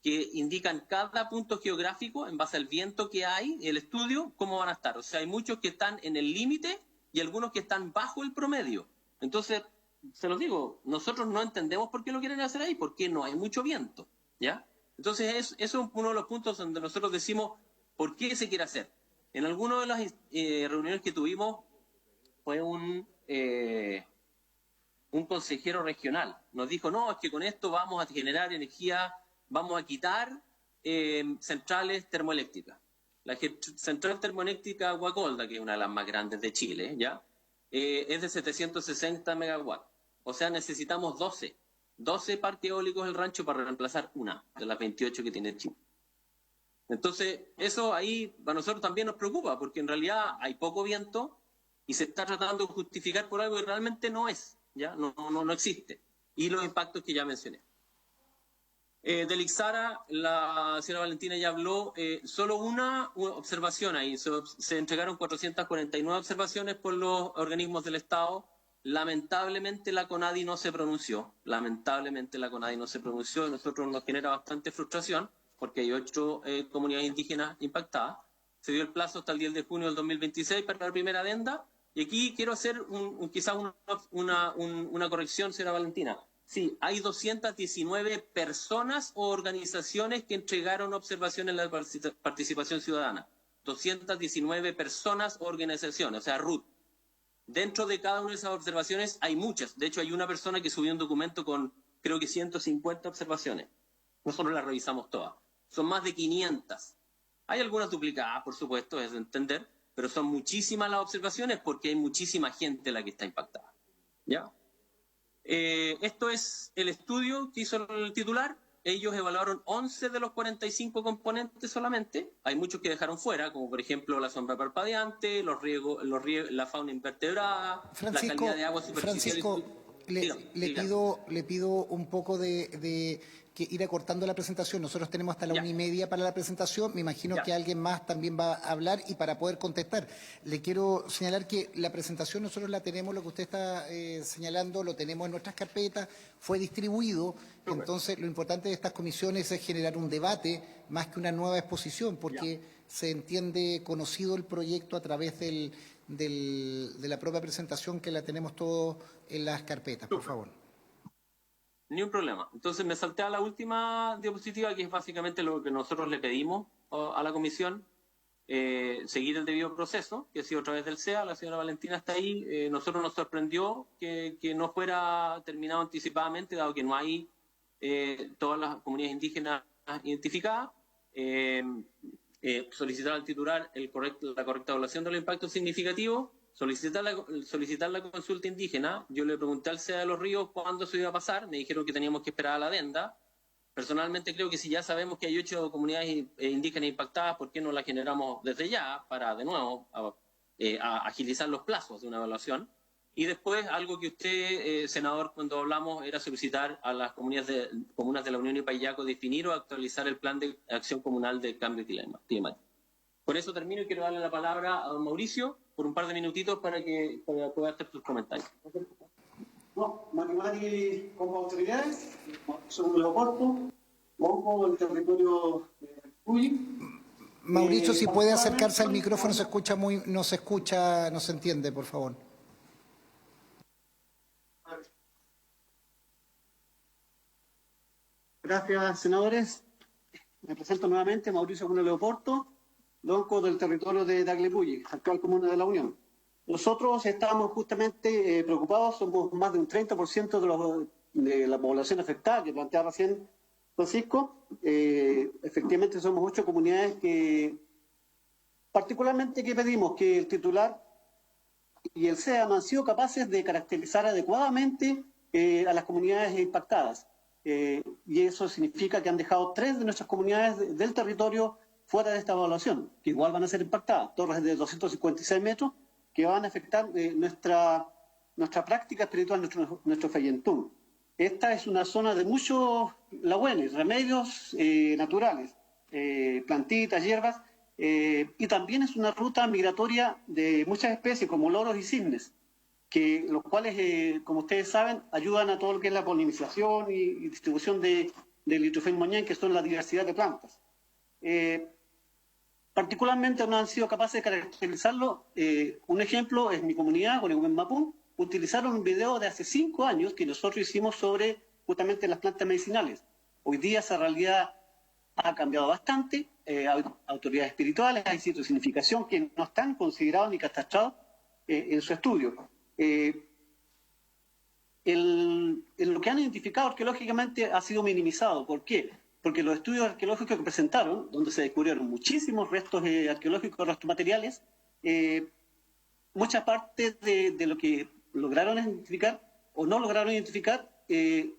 que indican cada punto geográfico en base al viento que hay, el estudio, cómo van a estar. O sea, hay muchos que están en el límite y algunos que están bajo el promedio. Entonces, se los digo, nosotros no entendemos por qué lo quieren hacer ahí, porque no hay mucho viento, ¿ya? Entonces, eso es uno de los puntos donde nosotros decimos, ¿Por qué se quiere hacer? En alguna de las reuniones que tuvimos fue un consejero regional. Nos dijo, no, es que con esto vamos a generar energía, vamos a quitar centrales termoeléctricas. La central termoeléctrica Guacolda, que es una de las más grandes de Chile, ¿ya? Es de 760 megawatts. O sea, necesitamos 12 parques eólicos del rancho para reemplazar una de las 28 que tiene Chile. Entonces, eso ahí a nosotros también nos preocupa, porque en realidad hay poco viento y se está tratando de justificar por algo que realmente no es, ¿ya? No existe. Y los impactos que ya mencioné. Del Ixara, la señora Valentina ya habló, solo una observación ahí. Se entregaron 449 observaciones por los organismos del Estado. Lamentablemente la CONADI no se pronunció. Y nosotros nos genera bastante frustración porque hay 8 comunidades indígenas impactadas. Se dio el plazo hasta el 10 de junio del 2026 para la primera adenda. Y aquí quiero hacer quizás una corrección, señora Valentina. Sí, hay 219 personas o organizaciones que entregaron observaciones en la participación ciudadana. 219 personas o organizaciones, o sea, RUT. Dentro de cada una de esas observaciones hay muchas. De hecho, hay una persona que subió un documento con, creo que 150 observaciones. Nosotros las revisamos todas. Son más de 500. Hay algunas duplicadas, por supuesto, es de entender, pero son muchísimas las observaciones porque hay muchísima gente la que está impactada. ¿Ya? Esto es el estudio que hizo el titular. Ellos evaluaron 11 de los 45 componentes solamente. Hay muchos que dejaron fuera, como por ejemplo la sombra parpadeante, la fauna invertebrada, la calidad de agua superficial. Francisco, le pido un poco de que ir acortando la presentación. Nosotros tenemos hasta la 1:30 para la presentación. Me imagino que alguien más también va a hablar y para poder contestar. Le quiero señalar que la presentación nosotros la tenemos, lo que usted está señalando, lo tenemos en nuestras carpetas, fue distribuido. Entonces, lo importante de estas comisiones es generar un debate más que una nueva exposición, porque se entiende conocido el proyecto a través de la propia presentación que la tenemos todos en las carpetas. Por favor. Ni un problema. Entonces me salté a la última diapositiva, que es básicamente lo que nosotros le pedimos a la comisión, seguir el debido proceso, que ha sido a través del CEA. La señora Valentina está ahí. Nosotros nos sorprendió que no fuera terminado anticipadamente, dado que no hay todas las comunidades indígenas identificadas. Solicitar al titular la correcta evaluación de los impactos significativos. Solicitar la consulta indígena. Yo le pregunté al CEA de los Ríos cuándo se iba a pasar. Me dijeron que teníamos que esperar a la adenda. Personalmente creo que si ya sabemos que hay 8 comunidades indígenas impactadas, ¿por qué no la generamos desde ya para, de nuevo, agilizar los plazos de una evaluación? Y después, algo que usted, senador, cuando hablamos, era solicitar a las comunas de la Unión y Payaco definir o actualizar el plan de acción comunal de cambio climático. Con eso termino y quiero darle la palabra a don Mauricio por un par de minutitos para que pueda hacer sus comentarios. No, Mari con autoridades, según los aportos, monjo del territorio Puyi. Mauricio, si puede acercarse al micrófono, no se entiende, por favor. Gracias, senadores. Me presento nuevamente, Mauricio Cuneo Leoporto, lonco del territorio de Daglepuyi, actual comuna de la Unión. Nosotros estamos justamente preocupados, somos más de un 30% de la población afectada, que planteaba recién Francisco. Efectivamente somos 8 comunidades que, particularmente que pedimos que el titular y el CEA no han sido capaces de caracterizar adecuadamente a las comunidades impactadas. Y eso significa que han dejado 3 de nuestras comunidades del territorio fuera de esta evaluación, que igual van a ser impactadas, torres de 256 metros, que van a afectar nuestra práctica espiritual, nuestro Fayentún. Esta es una zona de muchos lahuenes, remedios naturales, plantitas, hierbas, y también es una ruta migratoria de muchas especies, como loros y cisnes, los cuales, como ustedes saben, ayudan a todo lo que es la polinización y distribución del Litrofén moñén, que son la diversidad de plantas. Particularmente no han sido capaces de caracterizarlo. Un ejemplo es mi comunidad, Guaneguén Mapún, utilizaron un video de hace 5 años que nosotros hicimos sobre justamente las plantas medicinales. Hoy día esa realidad ha cambiado bastante. Hay autoridades espirituales, hay sitios de significación que no están considerados ni catastrados en su estudio. Lo que han identificado arqueológicamente ha sido minimizado. ¿Por qué? Porque los estudios arqueológicos que presentaron, donde se descubrieron muchísimos restos arqueológicos, restos materiales, mucha parte de lo que lograron identificar o no lograron identificar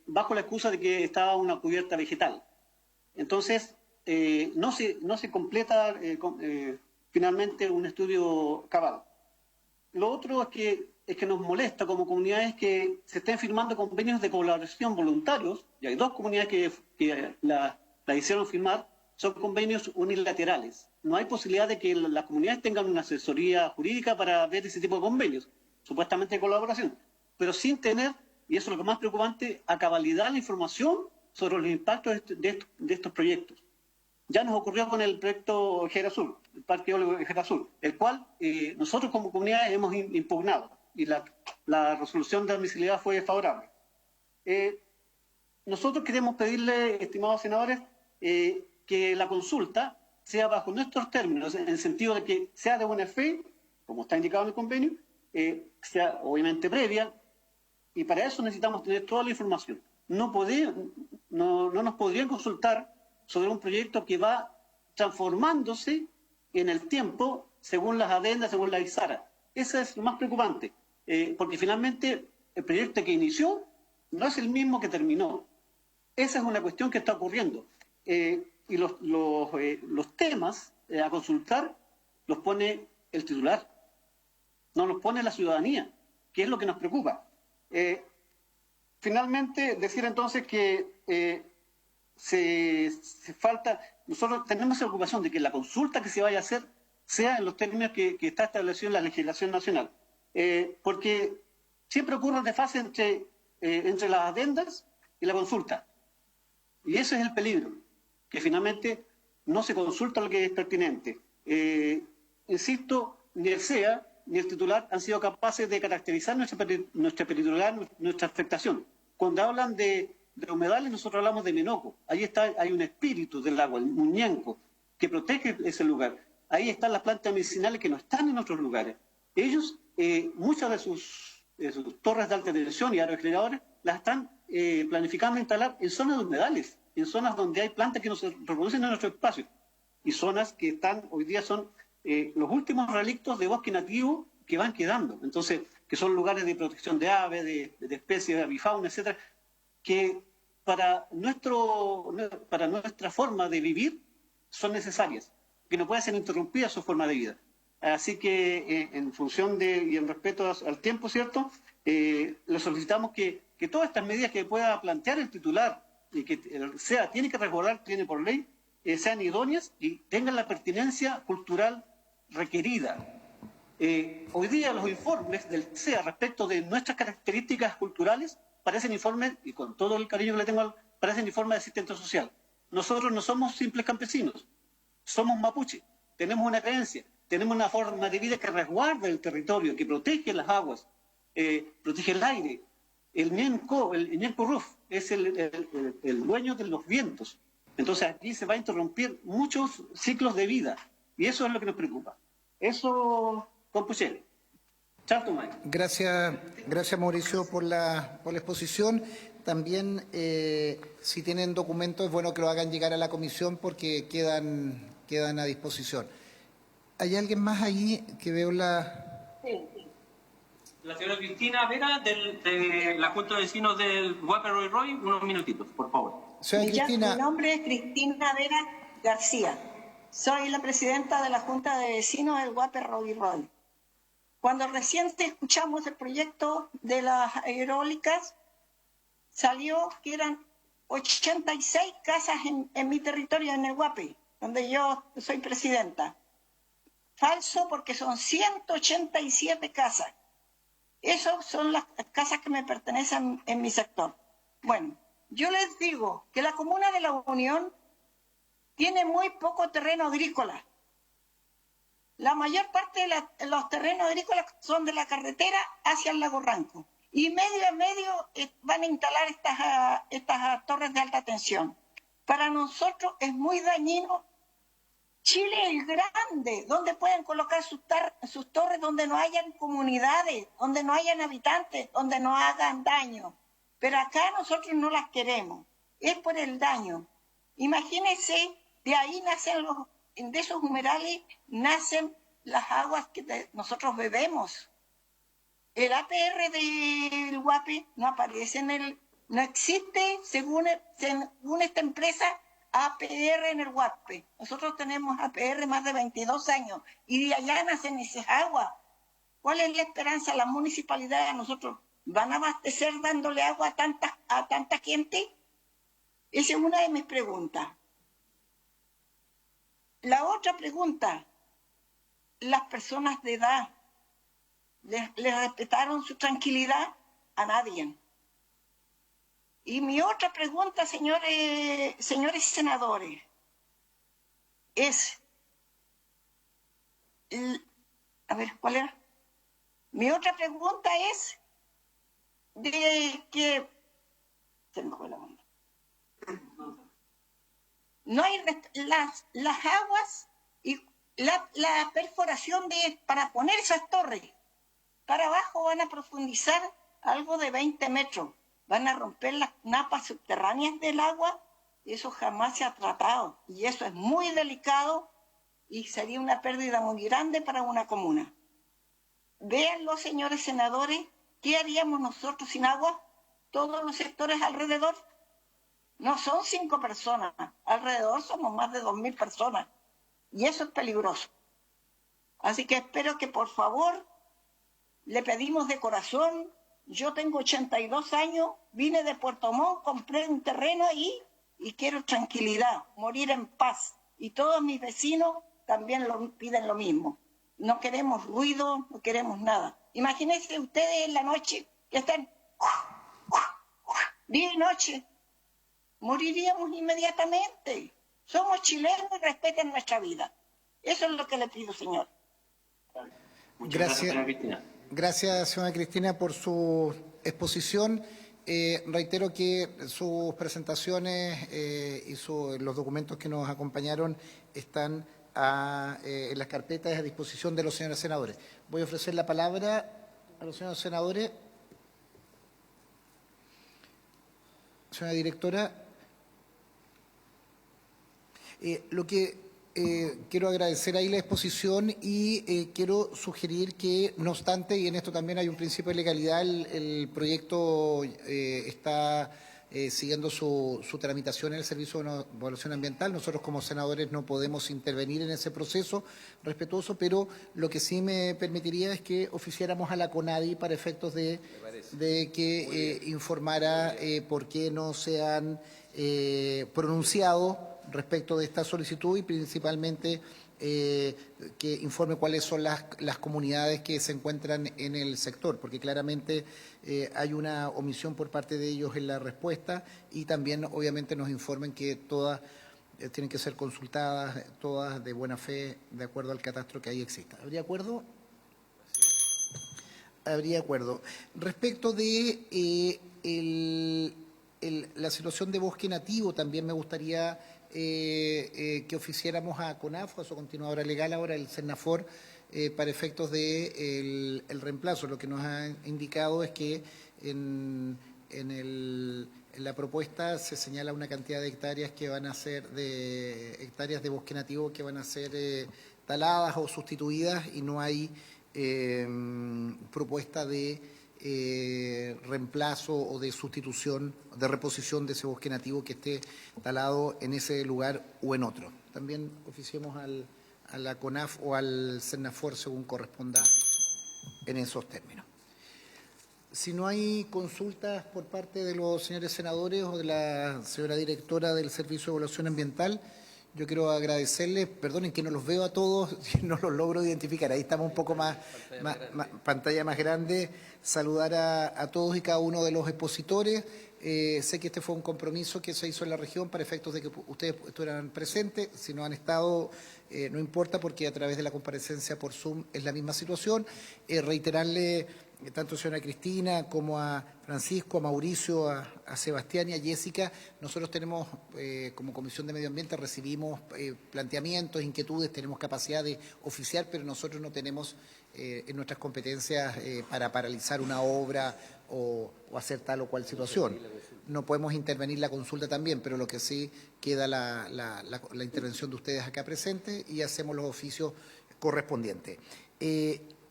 bajo la excusa de que estaba una cubierta vegetal. Entonces, no se completa finalmente un estudio cabal. Lo otro es que nos molesta como comunidades que se estén firmando convenios de colaboración voluntarios, y hay 2 comunidades que la hicieron firmar, son convenios unilaterales. No hay posibilidad de que las comunidades tengan una asesoría jurídica para ver ese tipo de convenios, supuestamente de colaboración, pero sin tener, y eso es lo que más preocupante, a cabalidad la información sobre los impactos de estos proyectos. Ya nos ocurrió con el proyecto Ejera Sur, el Parque Eólico Ejera Sur, el cual nosotros como comunidad hemos impugnado y la resolución de admisibilidad fue favorable. Nosotros queremos pedirle, estimados senadores, que la consulta sea bajo nuestros términos, en el sentido de que sea de buena fe, como está indicado en el convenio, sea obviamente previa, y para eso necesitamos tener toda la información. No nos podrían consultar sobre un proyecto que va transformándose en el tiempo según las adendas, según la ISARA. Eso es lo más preocupante, porque finalmente el proyecto que inició no es el mismo que terminó. Esa es una cuestión que está ocurriendo. Y los temas a consultar los pone el titular, no los pone la ciudadanía, que es lo que nos preocupa. Finalmente, decir entonces que se falta, nosotros tenemos la preocupación de que la consulta que se vaya a hacer sea en los términos que está establecido en la legislación nacional, porque siempre ocurre un desfase entre las adendas y la consulta, y ese es el peligro, que finalmente no se consulta lo que es pertinente. Insisto, ni el CEA ni el titular han sido capaces de caracterizar nuestra peritoral, nuestra afectación. Cuando hablan de humedales, nosotros hablamos de Menoco. Ahí hay un espíritu del agua, el muñenco, que protege ese lugar. Ahí están las plantas medicinales que no están en otros lugares. Ellos, muchas de sus torres de alta tensión y aerogeneradores las están planificando instalar en zonas de humedales, en zonas donde hay plantas que no se reproducen en nuestro espacio, y zonas que hoy día son los últimos relictos de bosque nativo que van quedando. Entonces, que son lugares de protección de aves, de especies, de avifauna, etcétera, que para nuestra forma de vivir son necesarias, que no puede ser interrumpida su forma de vida. Así que, en función y en respeto al tiempo, ¿cierto?, le solicitamos que todas estas medidas que pueda plantear el titular y que tiene que resguardar, tiene por ley, sean idóneas y tengan la pertinencia cultural requerida. Hoy día los informes del CEA respecto de nuestras características culturales parecen informes, y con todo el cariño que le tengo, parecen informes de asistente social. Nosotros no somos simples campesinos, somos mapuche, tenemos una creencia, tenemos una forma de vida que resguarda el territorio, que protege las aguas, protege el aire. El Ñenco Ruf es el dueño de los vientos. Entonces aquí se va a interrumpir muchos ciclos de vida, y eso es lo que nos preocupa. Eso, compuchele. Gracias Mauricio por la exposición. También, si tienen documentos, es bueno que lo hagan llegar a la comisión porque quedan a disposición. ¿Hay alguien más allí que veo la...? Sí. La señora Cristina Vera, de la Junta de Vecinos del Guape Roy Roy, unos minutitos, por favor. Mi nombre es Cristina Vera García. Soy la presidenta de la Junta de Vecinos del Guape Roy Roy. Cuando recién escuchamos el proyecto de las eólicas, salió que eran 86 casas en mi territorio, en el Guape, donde yo soy presidenta. Falso, porque son 187 casas. Esas son las casas que me pertenecen en mi sector. Bueno, yo les digo que la comuna de La Unión tiene muy poco terreno agrícola. La mayor parte de los terrenos agrícolas son de la carretera hacia el lago Ranco. Y medio a medio van a instalar estas torres de alta tensión. Para nosotros es muy dañino. Chile es grande, donde pueden colocar sus torres donde no hayan comunidades, donde no hayan habitantes, donde no hagan daño. Pero acá nosotros no las queremos, es por el daño. Imagínense, de ahí nacen de esos humedales nacen las aguas que nosotros bebemos. El APR del Guape no aparece no existe, según esta empresa, APR en el Guape. Nosotros tenemos APR más de 22 años y de allá nacen esas aguas. ¿Cuál es la esperanza? ¿La municipalidad a nosotros van a abastecer dándole agua a tanta gente? Esa es una de mis preguntas. La otra pregunta, las personas de edad, ¿les respetaron su tranquilidad? A nadie. Y mi otra pregunta, señores senadores, es, a ver, ¿cuál era? Mi otra pregunta es de que se me fue la onda. No hay las aguas y la perforación para poner esas torres. Para abajo van a profundizar algo de 20 metros. Van a romper las napas subterráneas del agua y eso jamás se ha tratado. Y eso es muy delicado y sería una pérdida muy grande para una comuna. Véanlo, señores senadores, ¿qué haríamos nosotros sin agua? Todos los sectores alrededor. No son 5 personas, alrededor somos más de 2.000 personas. Y eso es peligroso. Así que espero que por favor le pedimos de corazón. Yo tengo 82 años, vine de Puerto Montt, compré un terreno ahí y quiero tranquilidad, morir en paz. Y todos mis vecinos también piden lo mismo. No queremos ruido, no queremos nada. Imagínense ustedes en la noche que están día y noche. Moriríamos inmediatamente. Somos chilenos y respeten nuestra vida. Eso es lo que le pido, señor. Muchas gracias, señora Cristina. Gracias, señora Cristina, por su exposición. Reitero que sus presentaciones y los documentos que nos acompañaron están en las carpetas a disposición de los señores senadores. Voy a ofrecer la palabra a los señores senadores. Señora directora, lo que quiero agradecer ahí la exposición y quiero sugerir que, no obstante, y en esto también hay un principio de legalidad, el proyecto está siguiendo su tramitación en el Servicio de Evaluación Ambiental. Nosotros como senadores no podemos intervenir en ese proceso respetuoso, pero lo que sí me permitiría es que oficiáramos a la CONADI para efectos de que informara por qué no se han pronunciado respecto de esta solicitud y principalmente que informe cuáles son las comunidades que se encuentran en el sector, porque claramente hay una omisión por parte de ellos en la respuesta y también obviamente nos informen que todas tienen que ser consultadas, todas de buena fe, de acuerdo al catastro que ahí exista. ¿Habría acuerdo? Habría acuerdo. Respecto de la situación de bosque nativo, también me gustaría que oficiáramos a CONAFO, a su continuadora legal ahora, el CENAFOR, para efectos de el reemplazo. Lo que nos ha indicado es que en la propuesta se señala una cantidad de hectáreas que van a ser hectáreas de bosque nativo que van a ser taladas o sustituidas y no hay propuesta de reemplazo o de sustitución, de reposición de ese bosque nativo que esté talado en ese lugar o en otro. También oficiemos a la CONAF o al CENAFOR según corresponda en esos términos. Si no hay consultas por parte de los señores senadores o de la señora directora del Servicio de Evaluación Ambiental, yo quiero agradecerles, perdonen que no los veo a todos, no los logro identificar, ahí estamos un poco pantalla más grande, saludar a todos y cada uno de los expositores. Sé que este fue un compromiso que se hizo en la región para efectos de que ustedes estuvieran presentes. Si no han estado, no importa porque a través de la comparecencia por Zoom es la misma situación. Reiterarle tanto a señora Cristina como a Francisco, a Mauricio, a Sebastián y a Jessica. Nosotros tenemos, como Comisión de Medio Ambiente, recibimos planteamientos, inquietudes, tenemos capacidad de oficiar, pero nosotros no tenemos en nuestras competencias para paralizar una obra o hacer tal o cual situación. No podemos intervenir la consulta también, pero lo que sí queda la intervención de ustedes acá presentes y hacemos los oficios correspondientes.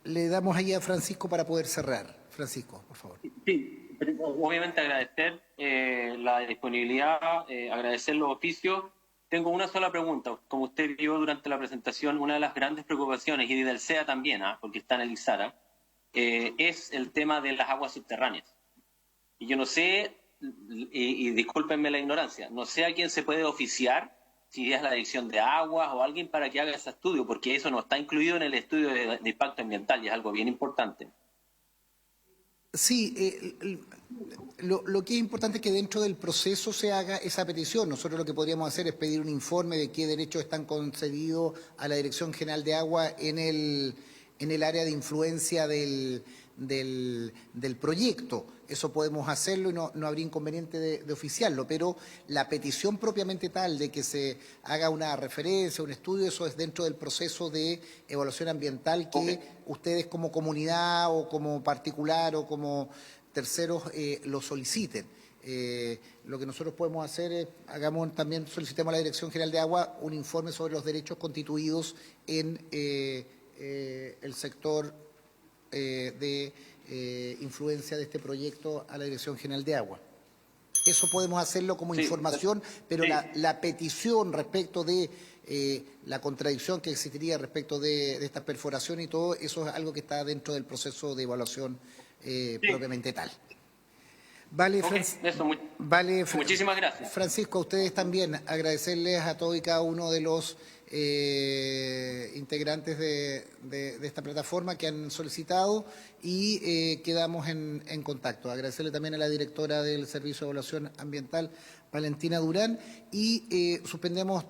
Le damos ahí a Francisco para poder cerrar. Francisco, por favor. Sí, obviamente agradecer la disponibilidad, agradecer los oficios. Tengo una sola pregunta. Como usted vio durante la presentación, una de las grandes preocupaciones, y del SEA también, porque está en el ISARA, es el tema de las aguas subterráneas. Y yo no sé, y discúlpenme la ignorancia, no sé a quién se puede oficiar, si es la Dirección de Aguas o alguien para que haga ese estudio, porque eso no está incluido en el estudio de impacto ambiental y es algo bien importante. Sí, lo que es importante es que dentro del proceso se haga esa petición. Nosotros lo que podríamos hacer es pedir un informe de qué derechos están concedidos a la Dirección General de Agua en el área de influencia del proyecto. Eso podemos hacerlo y no habría inconveniente de oficiarlo, pero la petición propiamente tal de que se haga una referencia, un estudio, eso es dentro del proceso de evaluación ambiental que ustedes como comunidad o como particular o como terceros lo soliciten. Lo que nosotros podemos hacer es, solicitemos a la Dirección General de Agua un informe sobre los derechos constituidos en el sector de influencia de este proyecto a la Dirección General de Agua. Eso podemos hacerlo como información, pero la petición respecto de la contradicción que existiría respecto de esta perforación y todo, eso es algo que está dentro del proceso de evaluación propiamente tal. Vale, muchísimas gracias. Francisco, a ustedes también agradecerles a todos y cada uno de los integrantes de esta plataforma que han solicitado y quedamos en contacto. Agradecerle también a la directora del Servicio de Evaluación Ambiental, Valentina Durán, y suspendemos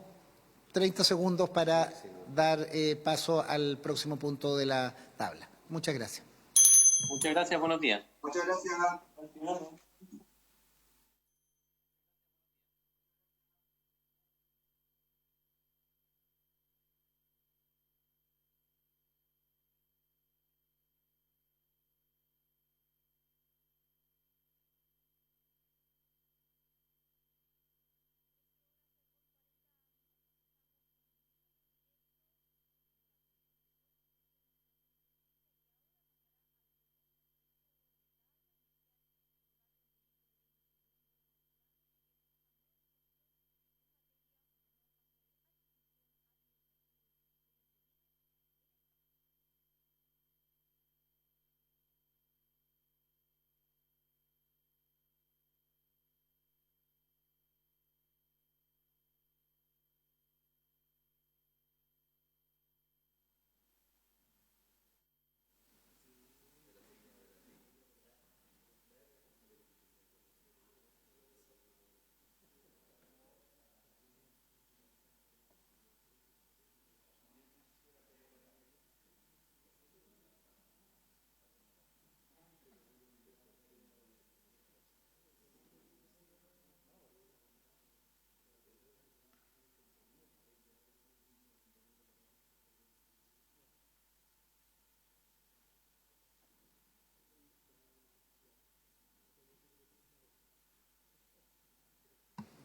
30 segundos para dar paso al próximo punto de la tabla. Muchas gracias. Muchas gracias, buenos días. Muchas gracias.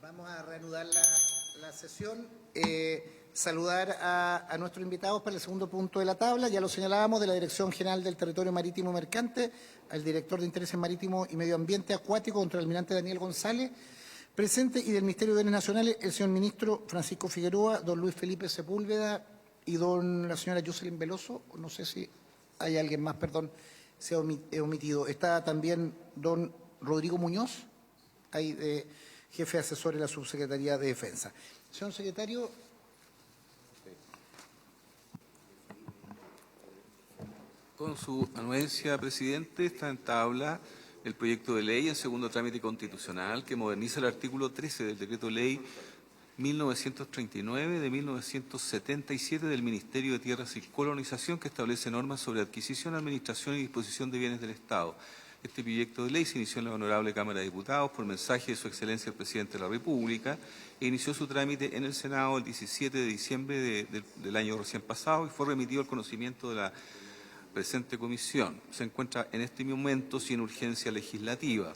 Vamos a reanudar la sesión. Saludar a nuestros invitados para el segundo punto de la tabla. Ya lo señalábamos, de la Dirección General del Territorio Marítimo Mercante, al Director de Intereses Marítimos y Medio Ambiente Acuático, Contraalmirante Daniel González, presente, y del Ministerio de Bienes Nacionales, el señor Ministro Francisco Figueroa, don Luis Felipe Sepúlveda y la señora Jocelyn Veloso. No sé si hay alguien más, perdón, se ha omitido. Está también don Rodrigo Muñoz, ahí jefe asesor de la Subsecretaría de Defensa. Señor secretario. Con su anuencia, presidente, está en tabla el proyecto de ley en segundo trámite constitucional que moderniza el artículo 13 del decreto ley 1939 de 1977 del Ministerio de Tierras y Colonización, que establece normas sobre adquisición, administración y disposición de bienes del Estado. Este proyecto de ley se inició en la Honorable Cámara de Diputados por mensaje de Su Excelencia el Presidente de la República e inició su trámite en el Senado el 17 de diciembre del año recién pasado y fue remitido al conocimiento de la presente comisión. Se encuentra en este momento sin urgencia legislativa.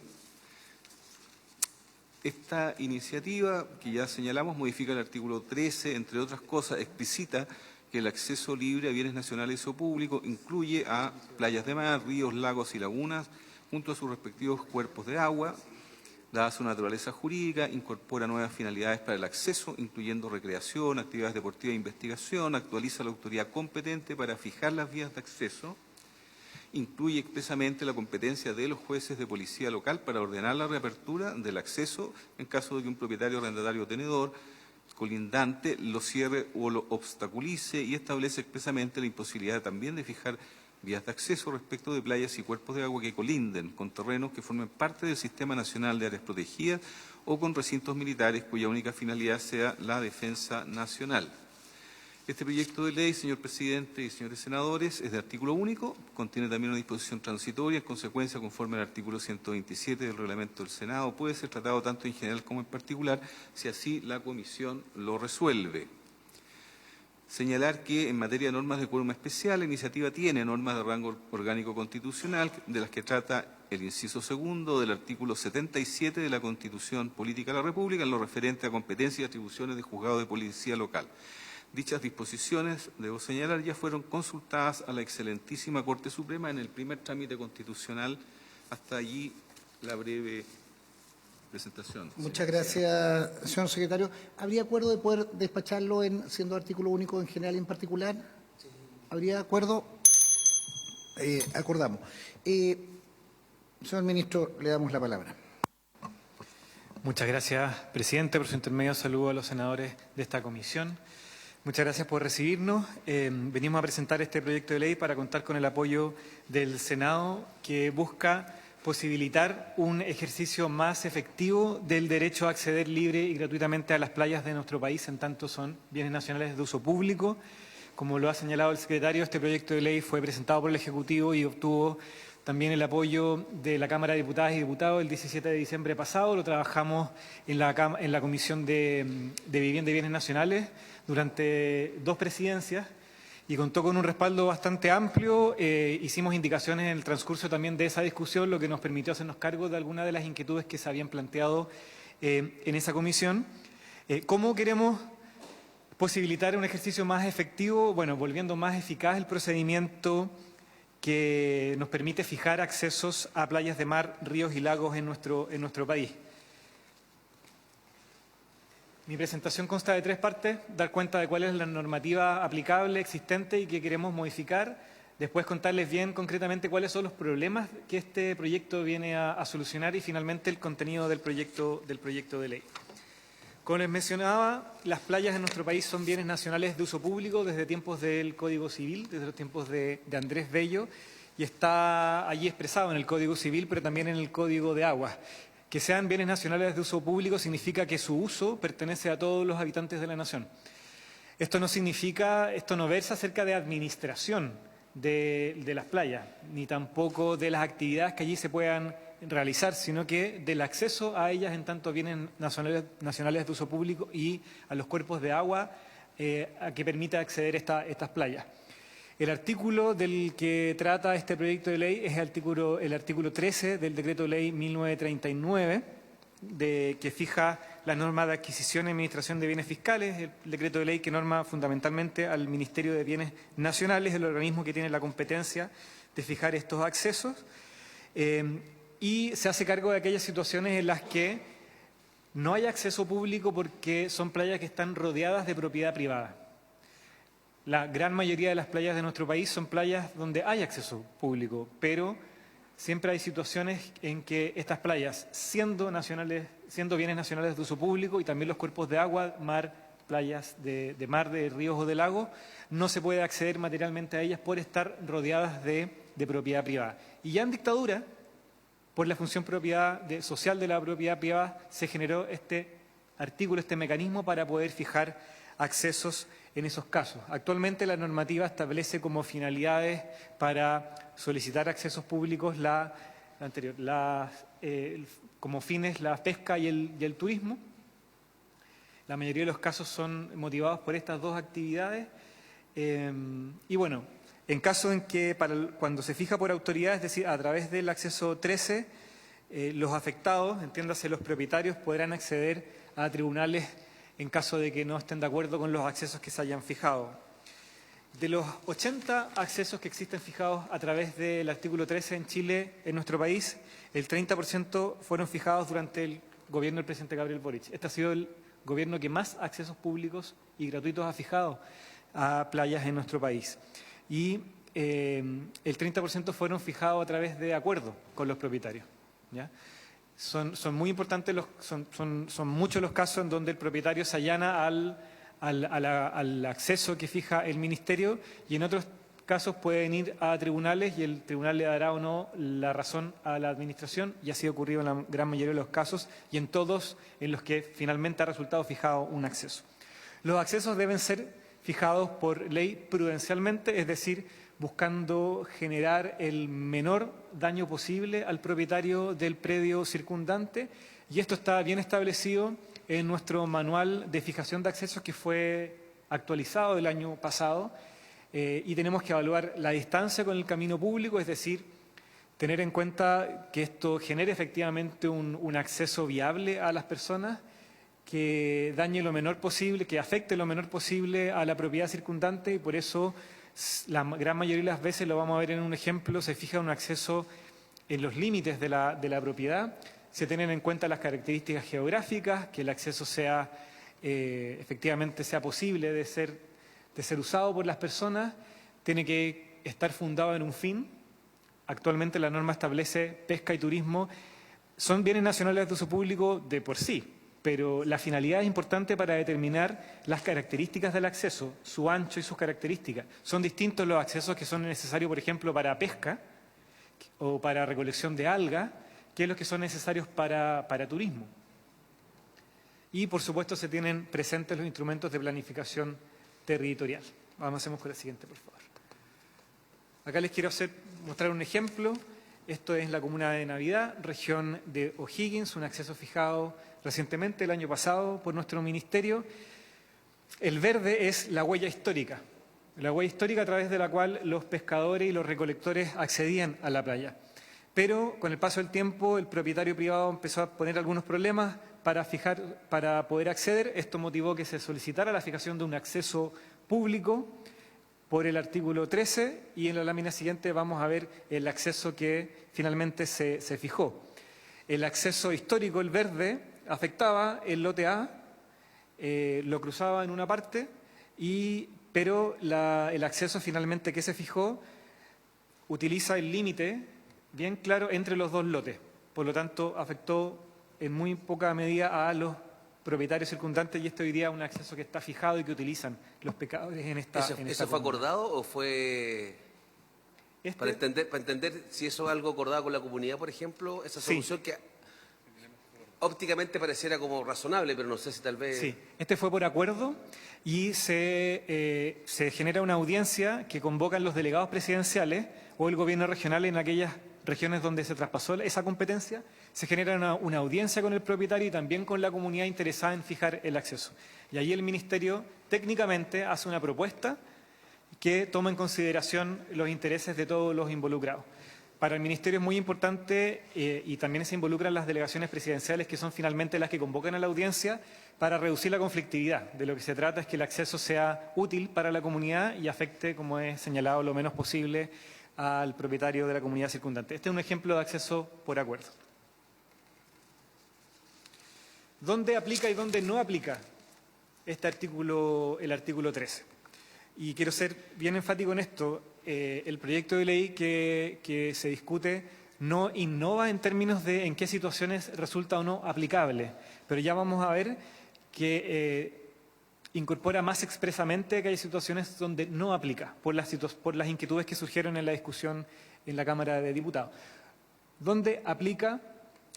Esta iniciativa, que ya señalamos, modifica el artículo 13, entre otras cosas, explicita que el acceso libre a bienes nacionales o públicos incluye a playas de mar, ríos, lagos y lagunas, junto a sus respectivos cuerpos de agua. Dada su naturaleza jurídica, incorpora nuevas finalidades para el acceso, incluyendo recreación, actividades deportivas e investigación, actualiza la autoridad competente para fijar las vías de acceso, incluye expresamente la competencia de los jueces de policía local para ordenar la reapertura del acceso en caso de que un propietario, arrendatario o tenedor colindante lo cierre o lo obstaculice y establece expresamente la imposibilidad también de fijar vías de acceso respecto de playas y cuerpos de agua que colinden con terrenos que formen parte del Sistema Nacional de Áreas Protegidas o con recintos militares cuya única finalidad sea la defensa nacional. Este proyecto de ley, señor presidente y señores senadores, es de artículo único, contiene también una disposición transitoria, en consecuencia, conforme al artículo 127 del reglamento del Senado, puede ser tratado tanto en general como en particular, si así la comisión lo resuelve. Señalar que en materia de normas de quórum especial, la iniciativa tiene normas de rango orgánico constitucional, de las que trata el inciso segundo del artículo 77 de la Constitución Política de la República, en lo referente a competencias y atribuciones de juzgado de policía local. Dichas disposiciones, debo señalar, ya fueron consultadas a la excelentísima Corte Suprema en el primer trámite constitucional. Hasta allí la breve presentación. Muchas gracias, señor secretario. ¿Habría acuerdo de poder despacharlo siendo artículo único en general y en particular? ¿Habría acuerdo? Acordamos. Señor ministro, le damos la palabra. Muchas gracias, presidente. Por su intermedio, saludo a los senadores de esta comisión. Muchas gracias por recibirnos. Venimos a presentar este proyecto de ley para contar con el apoyo del Senado, que busca posibilitar un ejercicio más efectivo del derecho a acceder libre y gratuitamente a las playas de nuestro país, en tanto son bienes nacionales de uso público. Como lo ha señalado el secretario, este proyecto de ley fue presentado por el Ejecutivo y obtuvo también el apoyo de la Cámara de Diputadas y Diputados el 17 de diciembre pasado. Lo trabajamos en la Comisión de Vivienda y Bienes Nacionales durante 2 presidencias y contó con un respaldo bastante amplio. Hicimos indicaciones en el transcurso también de esa discusión, lo que nos permitió hacernos cargo de algunas de las inquietudes que se habían planteado en esa comisión. ¿Cómo queremos posibilitar un ejercicio más efectivo? Bueno, volviendo más eficaz el procedimiento que nos permite fijar accesos a playas de mar, ríos y lagos en nuestro país. Mi presentación consta de 3 partes: dar cuenta de cuál es la normativa aplicable existente y que queremos modificar, después contarles bien concretamente cuáles son los problemas que este proyecto viene a solucionar y finalmente el contenido del proyecto de ley. Como les mencionaba, las playas en nuestro país son bienes nacionales de uso público desde tiempos del Código Civil, desde los tiempos de Andrés Bello, y está allí expresado en el Código Civil, pero también en el Código de Aguas. Que sean bienes nacionales de uso público significa que su uso pertenece a todos los habitantes de la nación. Esto no versa acerca de administración de las playas, ni tampoco de las actividades que allí se puedan realizar, sino que del acceso a ellas en tanto bienes nacionales de uso público y a los cuerpos de agua a que permita acceder estas playas. El artículo del que trata este proyecto de ley es el artículo 13 del Decreto de Ley 1939, que fija la norma de adquisición y administración de bienes fiscales, el decreto de ley que norma fundamentalmente al Ministerio de Bienes Nacionales, el organismo que tiene la competencia de fijar estos accesos, y se hace cargo de aquellas situaciones en las que no hay acceso público porque son playas que están rodeadas de propiedad privada. La gran mayoría de las playas de nuestro país son playas donde hay acceso público, pero siempre hay situaciones en que estas playas, siendo bienes nacionales de uso público y también los cuerpos de agua, mar, playas de mar, de ríos o de lagos, no se puede acceder materialmente a ellas por estar rodeadas de propiedad privada. Y ya en dictadura, por la función social de la propiedad privada, se generó este artículo, este mecanismo para poder fijar accesos en esos casos. Actualmente la normativa establece como finalidades para solicitar accesos públicos como fines la pesca y el turismo. La mayoría de los casos son motivados por estas dos actividades. Y bueno, en caso en que cuando se fija por autoridad, es decir, a través del acceso 13, los afectados, entiéndase los propietarios, podrán acceder a tribunales en caso de que no estén de acuerdo con los accesos que se hayan fijado. De los 80 accesos que existen fijados a través del artículo 13 en Chile, en nuestro país, el 30% fueron fijados durante el gobierno del presidente Gabriel Boric. Este ha sido el gobierno que más accesos públicos y gratuitos ha fijado a playas en nuestro país. Y el 30% fueron fijados a través de acuerdo con los propietarios, ¿ya? Son muy importantes, son muchos los casos en donde el propietario se allana al acceso que fija el ministerio, y en otros casos pueden ir a tribunales y el tribunal le dará o no la razón a la administración, y así ha ocurrido en la gran mayoría de los casos y en todos en los que finalmente ha resultado fijado un acceso. Los accesos deben ser fijados por ley prudencialmente, es decir, buscando generar el menor daño posible al propietario del predio circundante, y esto está bien establecido en nuestro manual de fijación de accesos que fue actualizado el año pasado, y tenemos que evaluar la distancia con el camino público, es decir, tener en cuenta que esto genere efectivamente un acceso viable a las personas, que dañe lo menor posible, que afecte lo menor posible a la propiedad circundante, y por eso la gran mayoría de las veces, lo vamos a ver en un ejemplo, se fija un acceso en los límites de la propiedad, se tienen en cuenta las características geográficas, que el acceso sea efectivamente sea posible de ser usado por las personas, tiene que estar fundado en un fin. Actualmente la norma establece pesca y turismo, son bienes nacionales de uso público de por sí, pero la finalidad es importante para determinar las características del acceso, su ancho y sus características. Son distintos los accesos que son necesarios, por ejemplo, para pesca o para recolección de algas, que los que son necesarios para turismo. Y, por supuesto, se tienen presentes los instrumentos de planificación territorial. Avancemos con la siguiente, por favor. Acá les quiero mostrar un ejemplo. Esto es la comuna de Navidad, región de O'Higgins, un acceso fijado recientemente, el año pasado, por nuestro ministerio. El verde es la huella histórica a través de la cual los pescadores y los recolectores accedían a la playa. Pero con el paso del tiempo el propietario privado empezó a poner algunos problemas para poder acceder. Esto motivó que se solicitara la fijación de un acceso público por el artículo 13, y en la lámina siguiente vamos a ver el acceso que finalmente se fijó. El acceso histórico, el verde, afectaba el lote A, lo cruzaba en una parte, pero el acceso finalmente que se fijó utiliza el límite bien claro entre los dos lotes. Por lo tanto, afectó en muy poca medida a los propietarios circundantes, y este hoy día es un acceso que está fijado y que utilizan los pescadores en esta ¿Eso fue acordado o fue para entender si eso es algo acordado con la comunidad, por ejemplo, esa solución que ópticamente pareciera como razonable, pero no sé si tal vez... Sí, este fue por acuerdo, y se genera una audiencia que convocan los delegados presidenciales o el gobierno regional en aquellas regiones donde se traspasó esa competencia. Se genera una audiencia con el propietario y también con la comunidad interesada en fijar el acceso. Y ahí el ministerio técnicamente hace una propuesta que toma en consideración los intereses de todos los involucrados. Para el ministerio es muy importante, y también se involucran las delegaciones presidenciales, que son finalmente las que convocan a la audiencia, para reducir la conflictividad. De lo que se trata es que el acceso sea útil para la comunidad y afecte, como he señalado, lo menos posible al propietario de la comunidad circundante. Este es un ejemplo de acceso por acuerdo. ¿Dónde aplica y dónde no aplica el artículo 13? Y quiero ser bien enfático en esto. El proyecto de ley que se discute no innova en términos de en qué situaciones resulta o no aplicable, pero ya vamos a ver que incorpora más expresamente que hay situaciones donde no aplica, por las inquietudes que surgieron en la discusión en la Cámara de Diputados. ¿Dónde aplica?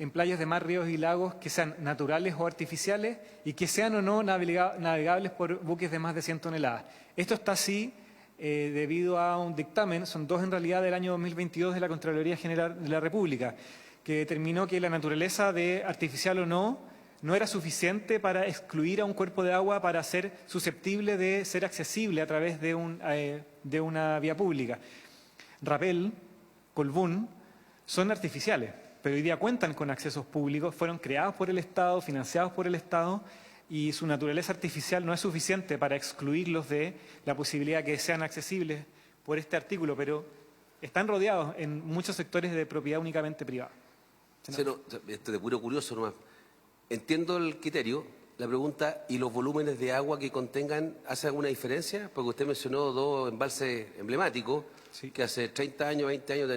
en playas de mar, ríos y lagos que sean naturales o artificiales y que sean o no navegables por buques de más de 100 toneladas. Esto está así debido a un dictamen, son dos en realidad, del año 2022 de la Contraloría General de la República, que determinó que la naturaleza de artificial o no era suficiente para excluir a un cuerpo de agua para ser susceptible de ser accesible a través de una vía pública. Rapel, Colbún, son artificiales, pero hoy día cuentan con accesos públicos, fueron creados por el Estado, financiados por el Estado, y su naturaleza artificial no es suficiente para excluirlos de la posibilidad que sean accesibles por este artículo, pero están rodeados en muchos sectores de propiedad únicamente privada. Esto de puro curioso nomás. Entiendo el criterio, la pregunta, ¿y los volúmenes de agua que contengan hacen alguna diferencia? Porque usted mencionó dos embalses emblemáticos que hace 30 años, 20 años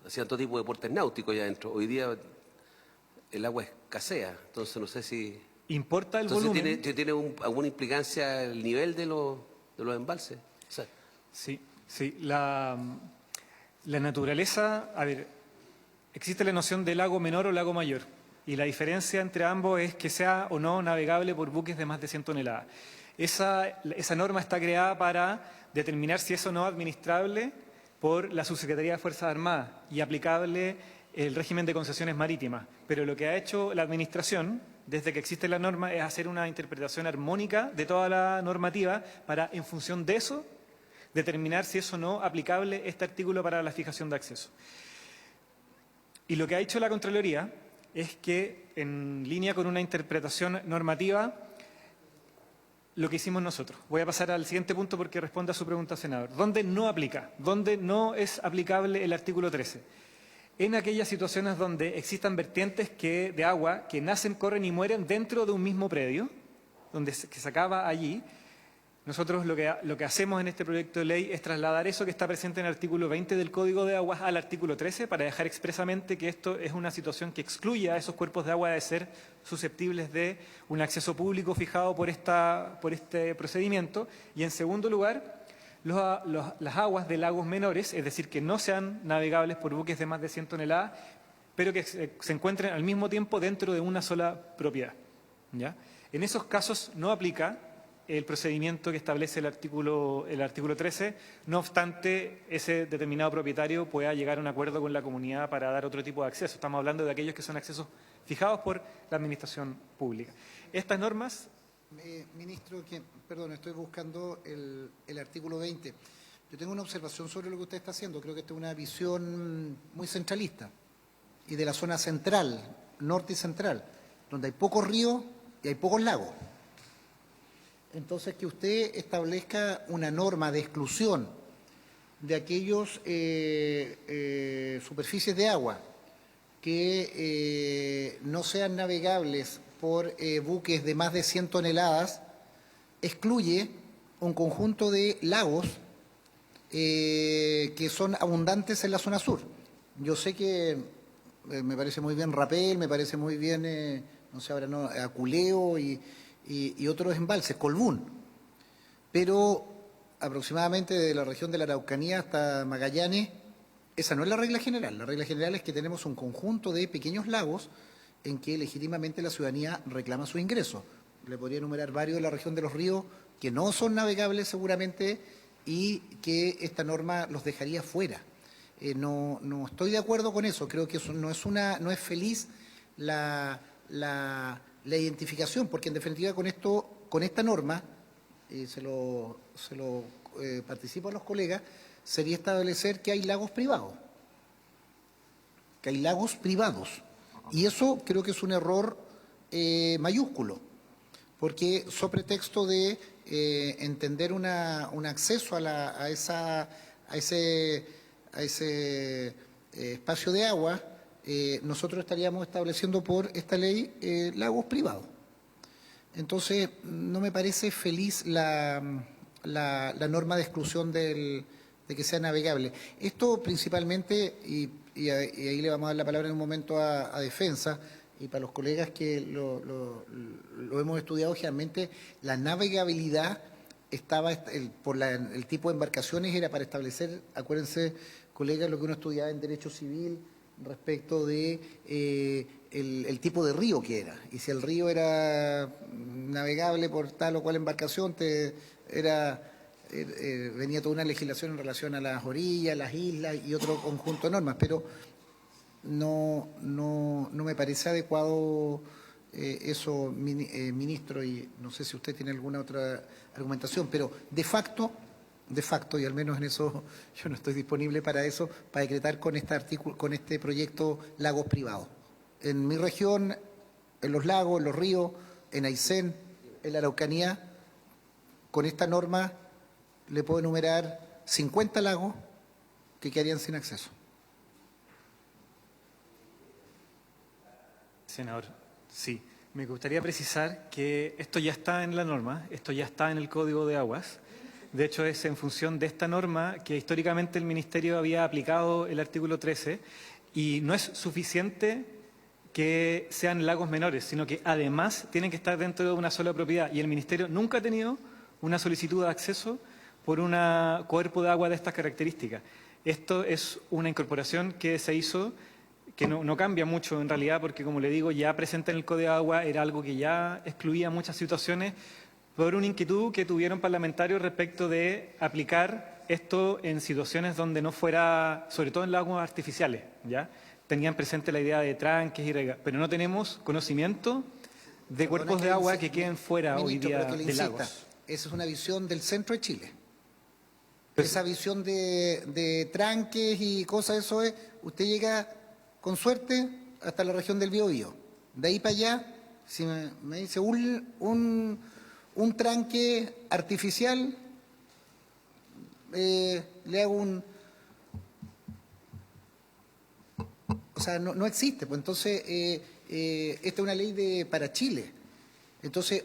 hacían todo tipo de deportes náuticos allá adentro. Hoy día el agua escasea, entonces no sé si... ¿Importa el entonces, volumen? ¿Tiene alguna implicancia el nivel de los embalses? O sea, Sí. La naturaleza... A ver, existe la noción de lago menor o lago mayor. Y la diferencia entre ambos es que sea o no navegable por buques de más de 100 toneladas. Esa norma está creada para determinar si es o no administrable por la Subsecretaría de Fuerzas Armadas y aplicable el régimen de concesiones marítimas. Pero lo que ha hecho la Administración, desde que existe la norma, es hacer una interpretación armónica de toda la normativa para, en función de eso, determinar si es o no aplicable este artículo para la fijación de acceso. Y lo que ha hecho la Contraloría es que, en línea con una interpretación normativa, lo que hicimos nosotros. Voy a pasar al siguiente punto porque responde a su pregunta, senador. ¿Dónde no aplica? ¿Dónde no es aplicable el artículo 13? En aquellas situaciones donde existan vertientes de agua que nacen, corren y mueren dentro de un mismo predio, que se acaba allí. Nosotros lo que hacemos en este proyecto de ley es trasladar eso que está presente en el artículo 20 del Código de Aguas al artículo 13 para dejar expresamente que esto es una situación que excluye a esos cuerpos de agua de ser susceptibles de un acceso público fijado por este procedimiento. Y en segundo lugar, las aguas de lagos menores, es decir, que no sean navegables por buques de más de 100 toneladas, pero que se encuentren al mismo tiempo dentro de una sola propiedad. ¿Ya? En esos casos no aplica el procedimiento que establece el artículo 13, no obstante ese determinado propietario pueda llegar a un acuerdo con la comunidad para dar otro tipo de acceso. Estamos hablando de aquellos que son accesos fijados por la administración pública. Estas normas... Ministro, perdón, estoy buscando el artículo 20. Yo tengo una observación sobre lo que usted está haciendo. Creo que esta es una visión muy centralista y de la zona central, norte y central, donde hay pocos ríos y hay pocos lagos. Entonces, que usted establezca una norma de exclusión de aquellos superficies de agua que no sean navegables por buques de más de 100 toneladas, excluye un conjunto de lagos que son abundantes en la zona sur. Yo sé que me parece muy bien Rapel, me parece muy bien, no sé ahora no, Aculeo y otros embalses, Colbún, pero aproximadamente de la región de la Araucanía hasta Magallanes, esa no es la regla general. La regla general es que tenemos un conjunto de pequeños lagos en que legítimamente la ciudadanía reclama sus ingresos. Le podría enumerar varios de la región de los ríos que no son navegables seguramente y que esta norma los dejaría fuera. No estoy de acuerdo con eso. Creo que eso no es feliz la identificación, porque en definitiva con esta norma, se lo participo a los colegas, sería establecer que hay lagos privados. Y eso creo que es un error mayúsculo, porque sobre pretexto de entender un acceso a ese espacio de agua, nosotros estaríamos estableciendo por esta ley lagos privados. Entonces, no me parece feliz la norma de exclusión de que sea navegable. Esto principalmente, y ahí le vamos a dar la palabra en un momento a Defensa, y para los colegas que lo hemos estudiado, generalmente la navegabilidad estaba, por el tipo de embarcaciones era para establecer, acuérdense, colegas, lo que uno estudiaba en Derecho Civil, respecto de el tipo de río que era. Y si el río era navegable por tal o cual embarcación, venía toda una legislación en relación a las orillas, las islas y otro conjunto de normas, pero no me parece adecuado eso, ministro, y no sé si usted tiene alguna otra argumentación, pero de facto, y al menos en eso yo no estoy disponible para eso, para decretar con este proyecto lagos privados. En mi región, en los lagos, en los ríos, en Aysén, en la Araucanía, con esta norma le puedo enumerar 50 lagos que quedarían sin acceso. Senador, sí. Me gustaría precisar que esto ya está en la norma, esto ya está en el Código de Aguas. De hecho, es en función de esta norma que históricamente el Ministerio había aplicado el artículo 13 y no es suficiente que sean lagos menores, sino que además tienen que estar dentro de una sola propiedad. Y el Ministerio nunca ha tenido una solicitud de acceso por un cuerpo de agua de estas características. Esto es una incorporación que se hizo, que no cambia mucho en realidad, porque como le digo, ya presente en el Código de Agua era algo que ya excluía muchas situaciones por una inquietud que tuvieron parlamentarios respecto de aplicar esto en situaciones donde no fuera, sobre todo en lagos artificiales, ¿ya? Tenían presente la idea de tranques y regas, pero no tenemos conocimiento de cuerpos de agua que queden fuera hoy día de lagos. Esa es una visión del centro de Chile. Esa visión de tranques y cosas, eso es, usted llega con suerte hasta la región del Biobío. De ahí para allá, si me dice un tranque artificial, le hago o sea, no existe. Pues entonces, esta es una ley para Chile. Entonces,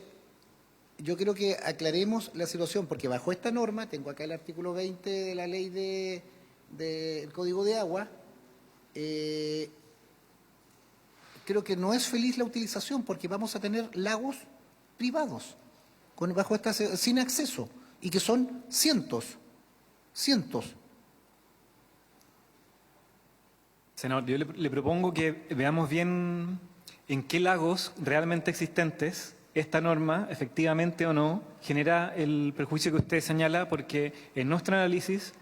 yo creo que aclaremos la situación, porque bajo esta norma, tengo acá el artículo 20 de la ley del Código de Agua, creo que no es feliz la utilización, porque vamos a tener lagos privados bajo esta sin acceso, y que son cientos. Senador, yo le propongo que veamos bien en qué lagos realmente existentes esta norma, efectivamente o no, genera el perjuicio que usted señala, porque en nuestro análisis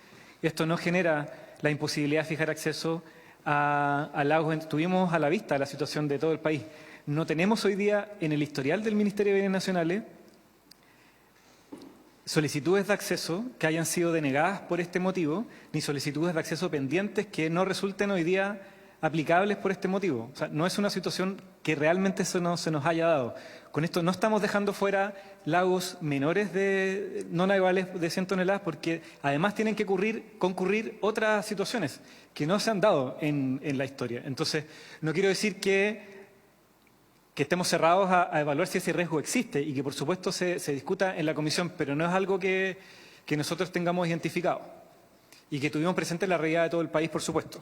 esto no genera la imposibilidad de fijar acceso a lagos. Tuvimos a la vista la situación de todo el país. No tenemos hoy día en el historial del Ministerio de Bienes Nacionales solicitudes de acceso que hayan sido denegadas por este motivo, ni solicitudes de acceso pendientes que no resulten hoy día aplicables por este motivo. O sea, no es una situación que realmente se nos haya dado. Con esto no estamos dejando fuera lagos menores no navegables de 100 toneladas, porque además tienen que concurrir otras situaciones que no se han dado en la historia. Entonces, no quiero decir que estemos cerrados a evaluar si ese riesgo existe y que por supuesto se discuta en la comisión, pero no es algo que nosotros tengamos identificado y que tuvimos presente en la realidad de todo el país, por supuesto.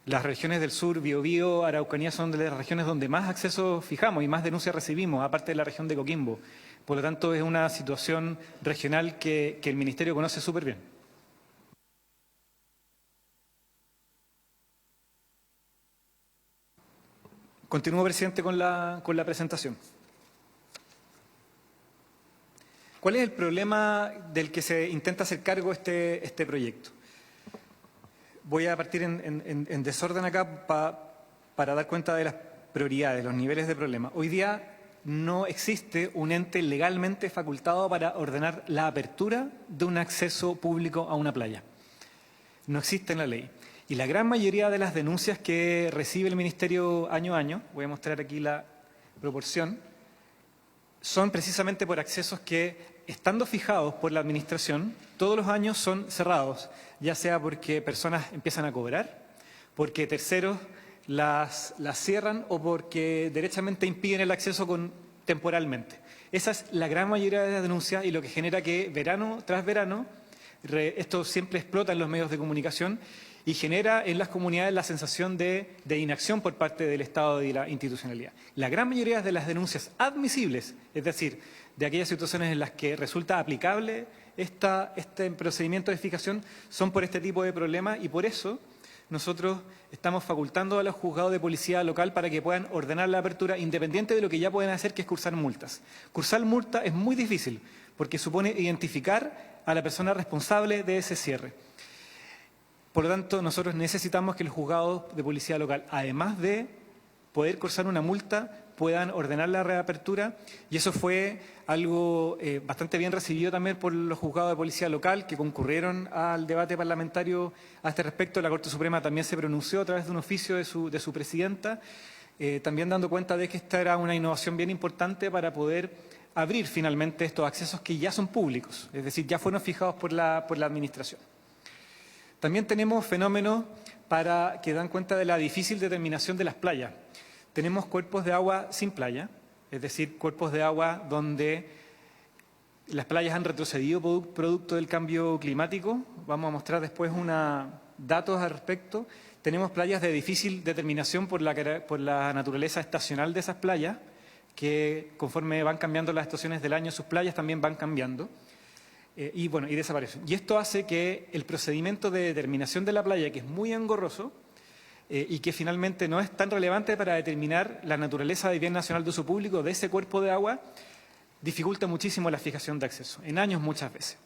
Las regiones del sur, Biobío, Araucanía, son de las regiones donde más acceso fijamos y más denuncias recibimos, aparte de la región de Coquimbo. Por lo tanto, es una situación regional que el Ministerio conoce súper bien. Continúo, presidente, con la presentación. ¿Cuál es el problema del que se intenta hacer cargo este proyecto? Voy a partir en desorden acá para dar cuenta de las prioridades, los niveles de problema. Hoy día no existe un ente legalmente facultado para ordenar la apertura de un acceso público a una playa. No existe en la ley. Y la gran mayoría de las denuncias que recibe el Ministerio año a año, voy a mostrar aquí la proporción, son precisamente por accesos que, estando fijados por la Administración, todos los años son cerrados, ya sea porque personas empiezan a cobrar, porque terceros las cierran o porque derechamente impiden el acceso temporalmente. Esa es la gran mayoría de las denuncias y lo que genera que verano tras verano esto siempre explota en los medios de comunicación y genera en las comunidades la sensación de inacción por parte del Estado y de la institucionalidad. La gran mayoría de las denuncias admisibles, es decir, de aquellas situaciones en las que resulta aplicable este procedimiento de fijación, son por este tipo de problemas y por eso nosotros estamos facultando a los juzgados de policía local para que puedan ordenar la apertura independiente de lo que ya pueden hacer, que es cursar multas. Cursar multa es muy difícil porque supone identificar a la persona responsable de ese cierre. Por lo tanto, nosotros necesitamos que los juzgados de policía local, además de poder cursar una multa, puedan ordenar la reapertura, y eso fue algo bastante bien recibido también por los juzgados de policía local que concurrieron al debate parlamentario a este respecto. La Corte Suprema también se pronunció a través de un oficio de su presidenta, también dando cuenta de que esta era una innovación bien importante para poder abrir finalmente estos accesos que ya son públicos, es decir, ya fueron fijados por la Administración. También tenemos fenómenos que dan cuenta de la difícil determinación de las playas. Tenemos cuerpos de agua sin playa, es decir, cuerpos de agua donde las playas han retrocedido producto del cambio climático. Vamos a mostrar después datos al respecto. Tenemos playas de difícil determinación por la naturaleza estacional de esas playas, que conforme van cambiando las estaciones del año, sus playas también van cambiando y desaparecen. Y esto hace que el procedimiento de determinación de la playa, que es muy engorroso, y que finalmente no es tan relevante para determinar la naturaleza de bien nacional de uso público de ese cuerpo de agua, dificulta muchísimo la fijación de acceso, en años muchas veces.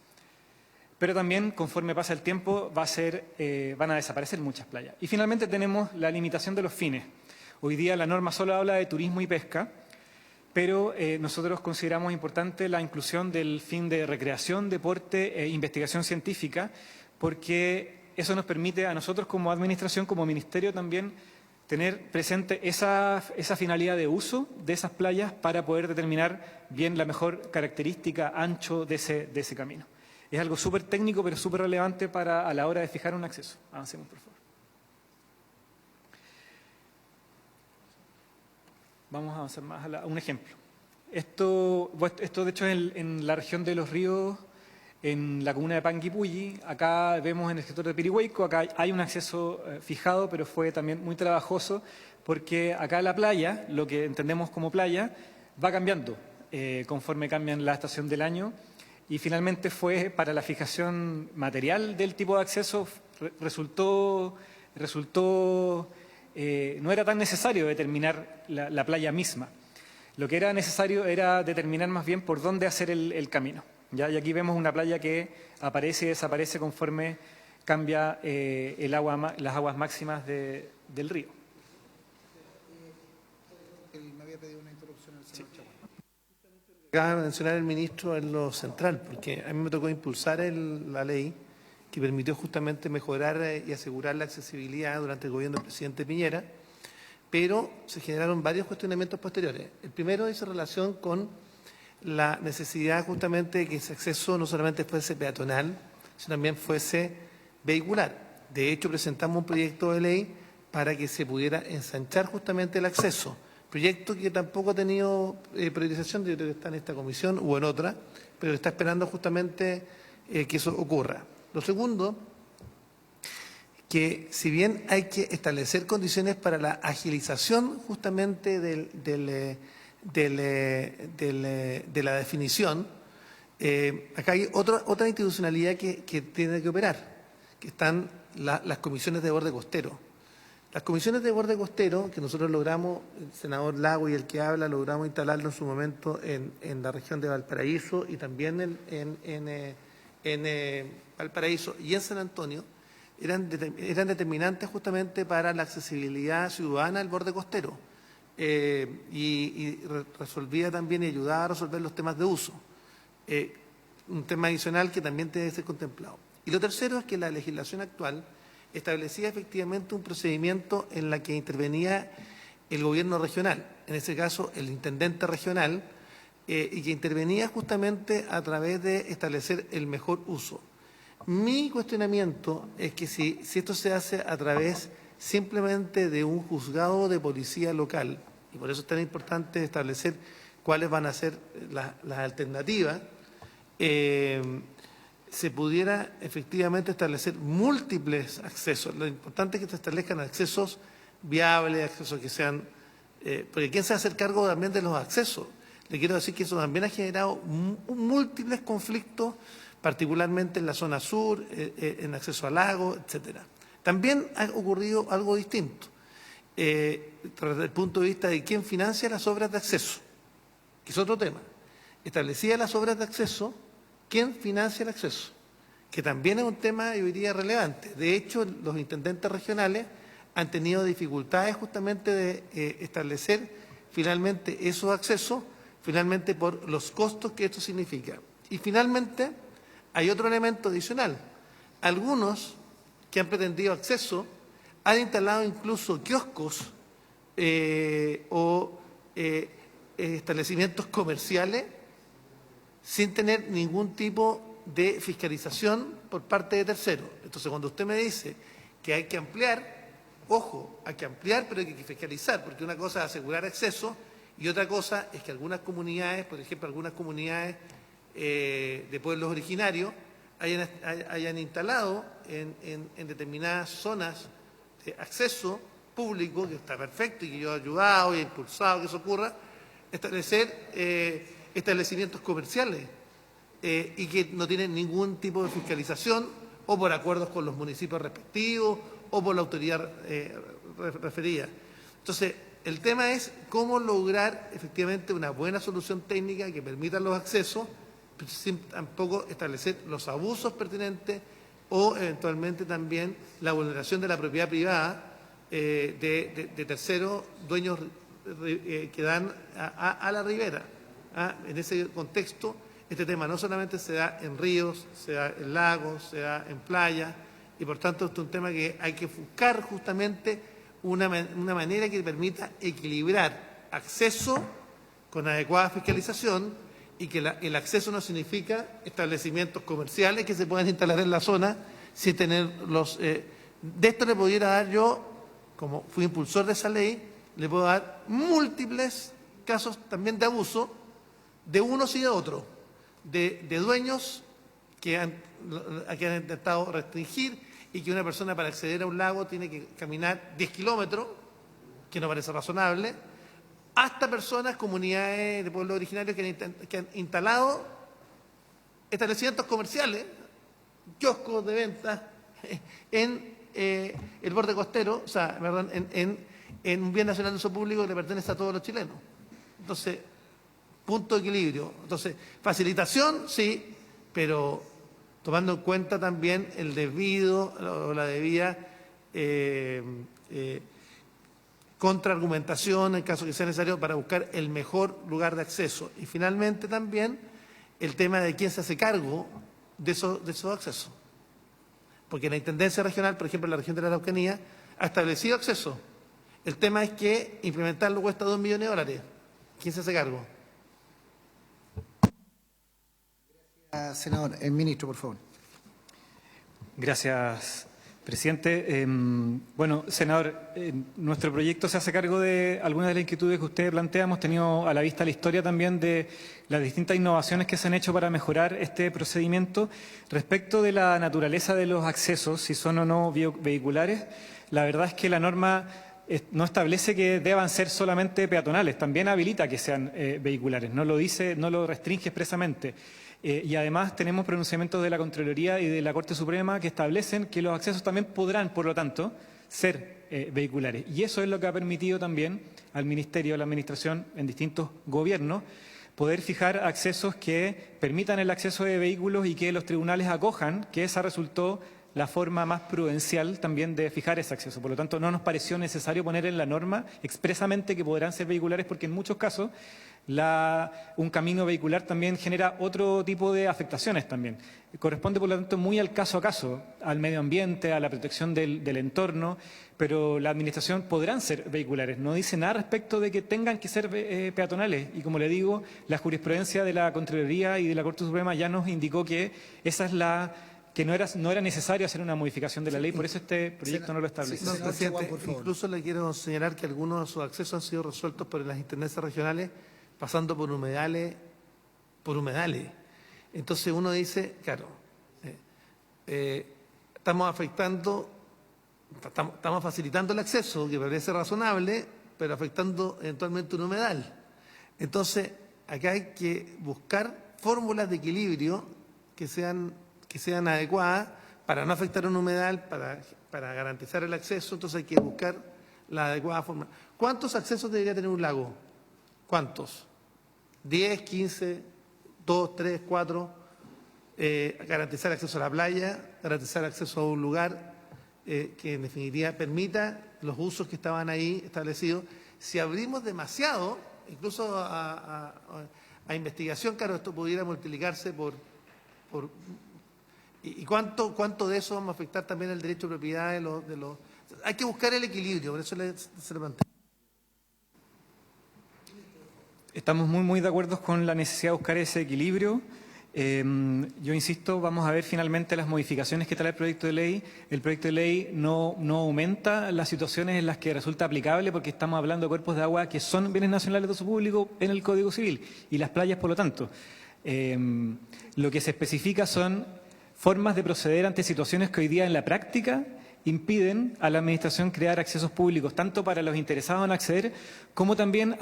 Pero también, conforme pasa el tiempo, van a desaparecer muchas playas. Y finalmente tenemos la limitación de los fines. Hoy día la norma solo habla de turismo y pesca, pero nosotros consideramos importante la inclusión del fin de recreación, deporte e investigación científica, porque eso nos permite a nosotros como Administración, como Ministerio también, tener presente esa finalidad de uso de esas playas para poder determinar bien la mejor característica, ancho de ese camino. Es algo súper técnico, pero súper relevante a la hora de fijar un acceso. Avancemos, por favor. Vamos a avanzar más a un ejemplo. Esto de hecho, es en la región de Los Ríos, en la comuna de Panguipulli. Acá vemos en el sector de Pirihueco, acá hay un acceso fijado, pero fue también muy trabajoso, porque acá la playa, lo que entendemos como playa, va cambiando conforme cambian la estación del año, y finalmente fue para la fijación material del tipo de acceso, no era tan necesario determinar la playa misma. Lo que era necesario era determinar más bien por dónde hacer el camino. ¿Ya? Y aquí vemos una playa que aparece y desaparece conforme cambia las aguas máximas del río. Me había pedido una interrupción al señor Chaguán. Acaba de mencionar el ministro en lo central, porque a mí me tocó impulsar la ley que permitió justamente mejorar y asegurar la accesibilidad durante el gobierno del presidente Piñera, pero se generaron varios cuestionamientos posteriores. El primero hizo relación con la necesidad justamente de que ese acceso no solamente fuese peatonal, sino también fuese vehicular. De hecho, presentamos un proyecto de ley para que se pudiera ensanchar justamente el acceso. Proyecto que tampoco ha tenido priorización, yo creo que está en esta comisión o en otra, pero está esperando justamente que eso ocurra. Lo segundo, que si bien hay que establecer condiciones para la agilización justamente de la definición, acá hay otra institucionalidad que tiene que operar, que están las comisiones de borde costero. Las comisiones de borde costero, que nosotros logramos, el senador Lago y el que habla, logramos instalarlo en su momento en la región de Valparaíso y también en Valparaíso y en San Antonio, eran determinantes justamente para la accesibilidad ciudadana al borde costero. Y resolvía también y ayudaba a resolver los temas de uso. Un tema adicional que también debe ser contemplado. Y lo tercero es que la legislación actual establecía efectivamente un procedimiento en la que intervenía el gobierno regional, en ese caso el intendente regional, y que intervenía justamente a través de establecer el mejor uso. Mi cuestionamiento es que si esto se hace a través simplemente de un juzgado de policía local, y por eso es tan importante establecer cuáles van a ser las alternativas, se pudiera efectivamente establecer múltiples accesos. Lo importante es que se establezcan accesos viables, accesos que sean... porque ¿quién se va a hacer cargo también de los accesos? Le quiero decir que eso también ha generado múltiples conflictos, particularmente en la zona sur, en acceso al lago, etcétera. También ha ocurrido algo distinto, desde el punto de vista de quién financia las obras de acceso, que es otro tema. Establecía las obras de acceso, quién financia el acceso, que también es un tema, yo diría, relevante. De hecho, los intendentes regionales han tenido dificultades justamente de establecer finalmente esos accesos, finalmente por los costos que esto significa. Y finalmente, hay otro elemento adicional. Algunos que han pretendido acceso han instalado incluso kioscos o establecimientos comerciales sin tener ningún tipo de fiscalización por parte de terceros. Entonces, cuando usted me dice que hay que ampliar, ojo, hay que ampliar, pero hay que fiscalizar, porque una cosa es asegurar acceso y otra cosa es que algunas comunidades, por ejemplo, algunas comunidades de pueblos originarios, hayan instalado en determinadas zonas de acceso público, que está perfecto y que yo he ayudado y he impulsado que eso ocurra, establecer establecimientos comerciales y que no tienen ningún tipo de fiscalización o por acuerdos con los municipios respectivos o por la autoridad referida. Entonces, el tema es cómo lograr efectivamente una buena solución técnica que permita los accesos, pero sin tampoco establecer los abusos pertinentes o eventualmente también la vulneración de la propiedad privada de terceros dueños que dan a la ribera. En ese contexto, este tema no solamente se da en ríos, se da en lagos, se da en playas, y por tanto este es un tema que hay que buscar justamente una manera que permita equilibrar acceso con adecuada fiscalización y que el acceso no significa establecimientos comerciales que se puedan instalar en la zona sin tener los... de esto le pudiera dar yo, como fui impulsor de esa ley, le puedo dar múltiples casos también de abuso de unos y de otros, de dueños que han intentado restringir y que una persona para acceder a un lago tiene que caminar 10 kilómetros, que no parece razonable, hasta personas, comunidades de pueblos originarios que han instalado establecimientos comerciales, kioscos de venta en el borde costero, o sea, perdón, en un bien nacional de uso público que le pertenece a todos los chilenos. Entonces, punto de equilibrio. Entonces, facilitación, sí, pero tomando en cuenta también el debido o la debida contraargumentación en caso que sea necesario para buscar el mejor lugar de acceso. Y finalmente también el tema de quién se hace cargo de esos accesos. Porque la Intendencia Regional, por ejemplo, en la región de la Araucanía, ha establecido acceso. El tema es que implementarlo cuesta $2 millones. ¿Quién se hace cargo? Senador, el ministro, por favor. Gracias, presidente. Bueno, senador, nuestro proyecto se hace cargo de algunas de las inquietudes que usted plantea. Hemos tenido a la vista la historia también de las distintas innovaciones que se han hecho para mejorar este procedimiento. Respecto de la naturaleza de los accesos, si son o no vehiculares, la verdad es que la norma no establece que deban ser solamente peatonales, también habilita que sean vehiculares, no lo dice, no lo restringe expresamente. Y además tenemos pronunciamientos de la Contraloría y de la Corte Suprema que establecen que los accesos también podrán, por lo tanto, ser vehiculares. Y eso es lo que ha permitido también al Ministerio, a la Administración, en distintos gobiernos, poder fijar accesos que permitan el acceso de vehículos y que los tribunales acojan, que esa resultó la forma más prudencial también de fijar ese acceso. Por lo tanto, no nos pareció necesario poner en la norma expresamente que podrán ser vehiculares, porque en muchos casos un camino vehicular también genera otro tipo de afectaciones también. Corresponde, por lo tanto, muy al caso a caso, al medio ambiente, a la protección del entorno, pero la Administración podrán ser vehiculares. No dice nada respecto de que tengan que ser peatonales. Y como le digo, la jurisprudencia de la Contraloría y de la Corte Suprema ya nos indicó que esa es que no era necesario hacer una modificación de la ley, por eso este proyecto no lo establece. No, presidente, incluso le quiero señalar que algunos de sus accesos han sido resueltos por las intendencias regionales pasando por humedales. Entonces uno dice, claro, estamos facilitando el acceso, que parece razonable, pero afectando eventualmente un humedal. Entonces, acá hay que buscar fórmulas de equilibrio que sean adecuadas para no afectar un humedal, para garantizar el acceso, entonces hay que buscar la adecuada forma. ¿Cuántos accesos debería tener un lago? ¿Cuántos? ¿10, 15, 2, 3, 4? Garantizar acceso a la playa, garantizar acceso a un lugar que en definitiva permita los usos que estaban ahí establecidos. Si abrimos demasiado, incluso a investigación, claro, esto pudiera multiplicarse por ¿y cuánto de eso vamos a afectar también el derecho de propiedad de los... Hay que buscar el equilibrio, por eso se lo planteo. Estamos muy de acuerdo con la necesidad de buscar ese equilibrio. Yo insisto, vamos a ver finalmente las modificaciones que trae el proyecto de ley. El proyecto de ley no aumenta las situaciones en las que resulta aplicable, porque estamos hablando de cuerpos de agua que son bienes nacionales de uso público en el Código Civil y las playas, por lo tanto. Lo que se especifica son formas de proceder ante situaciones que hoy día en la práctica impiden a la Administración crear accesos públicos, tanto para los interesados en acceder, como también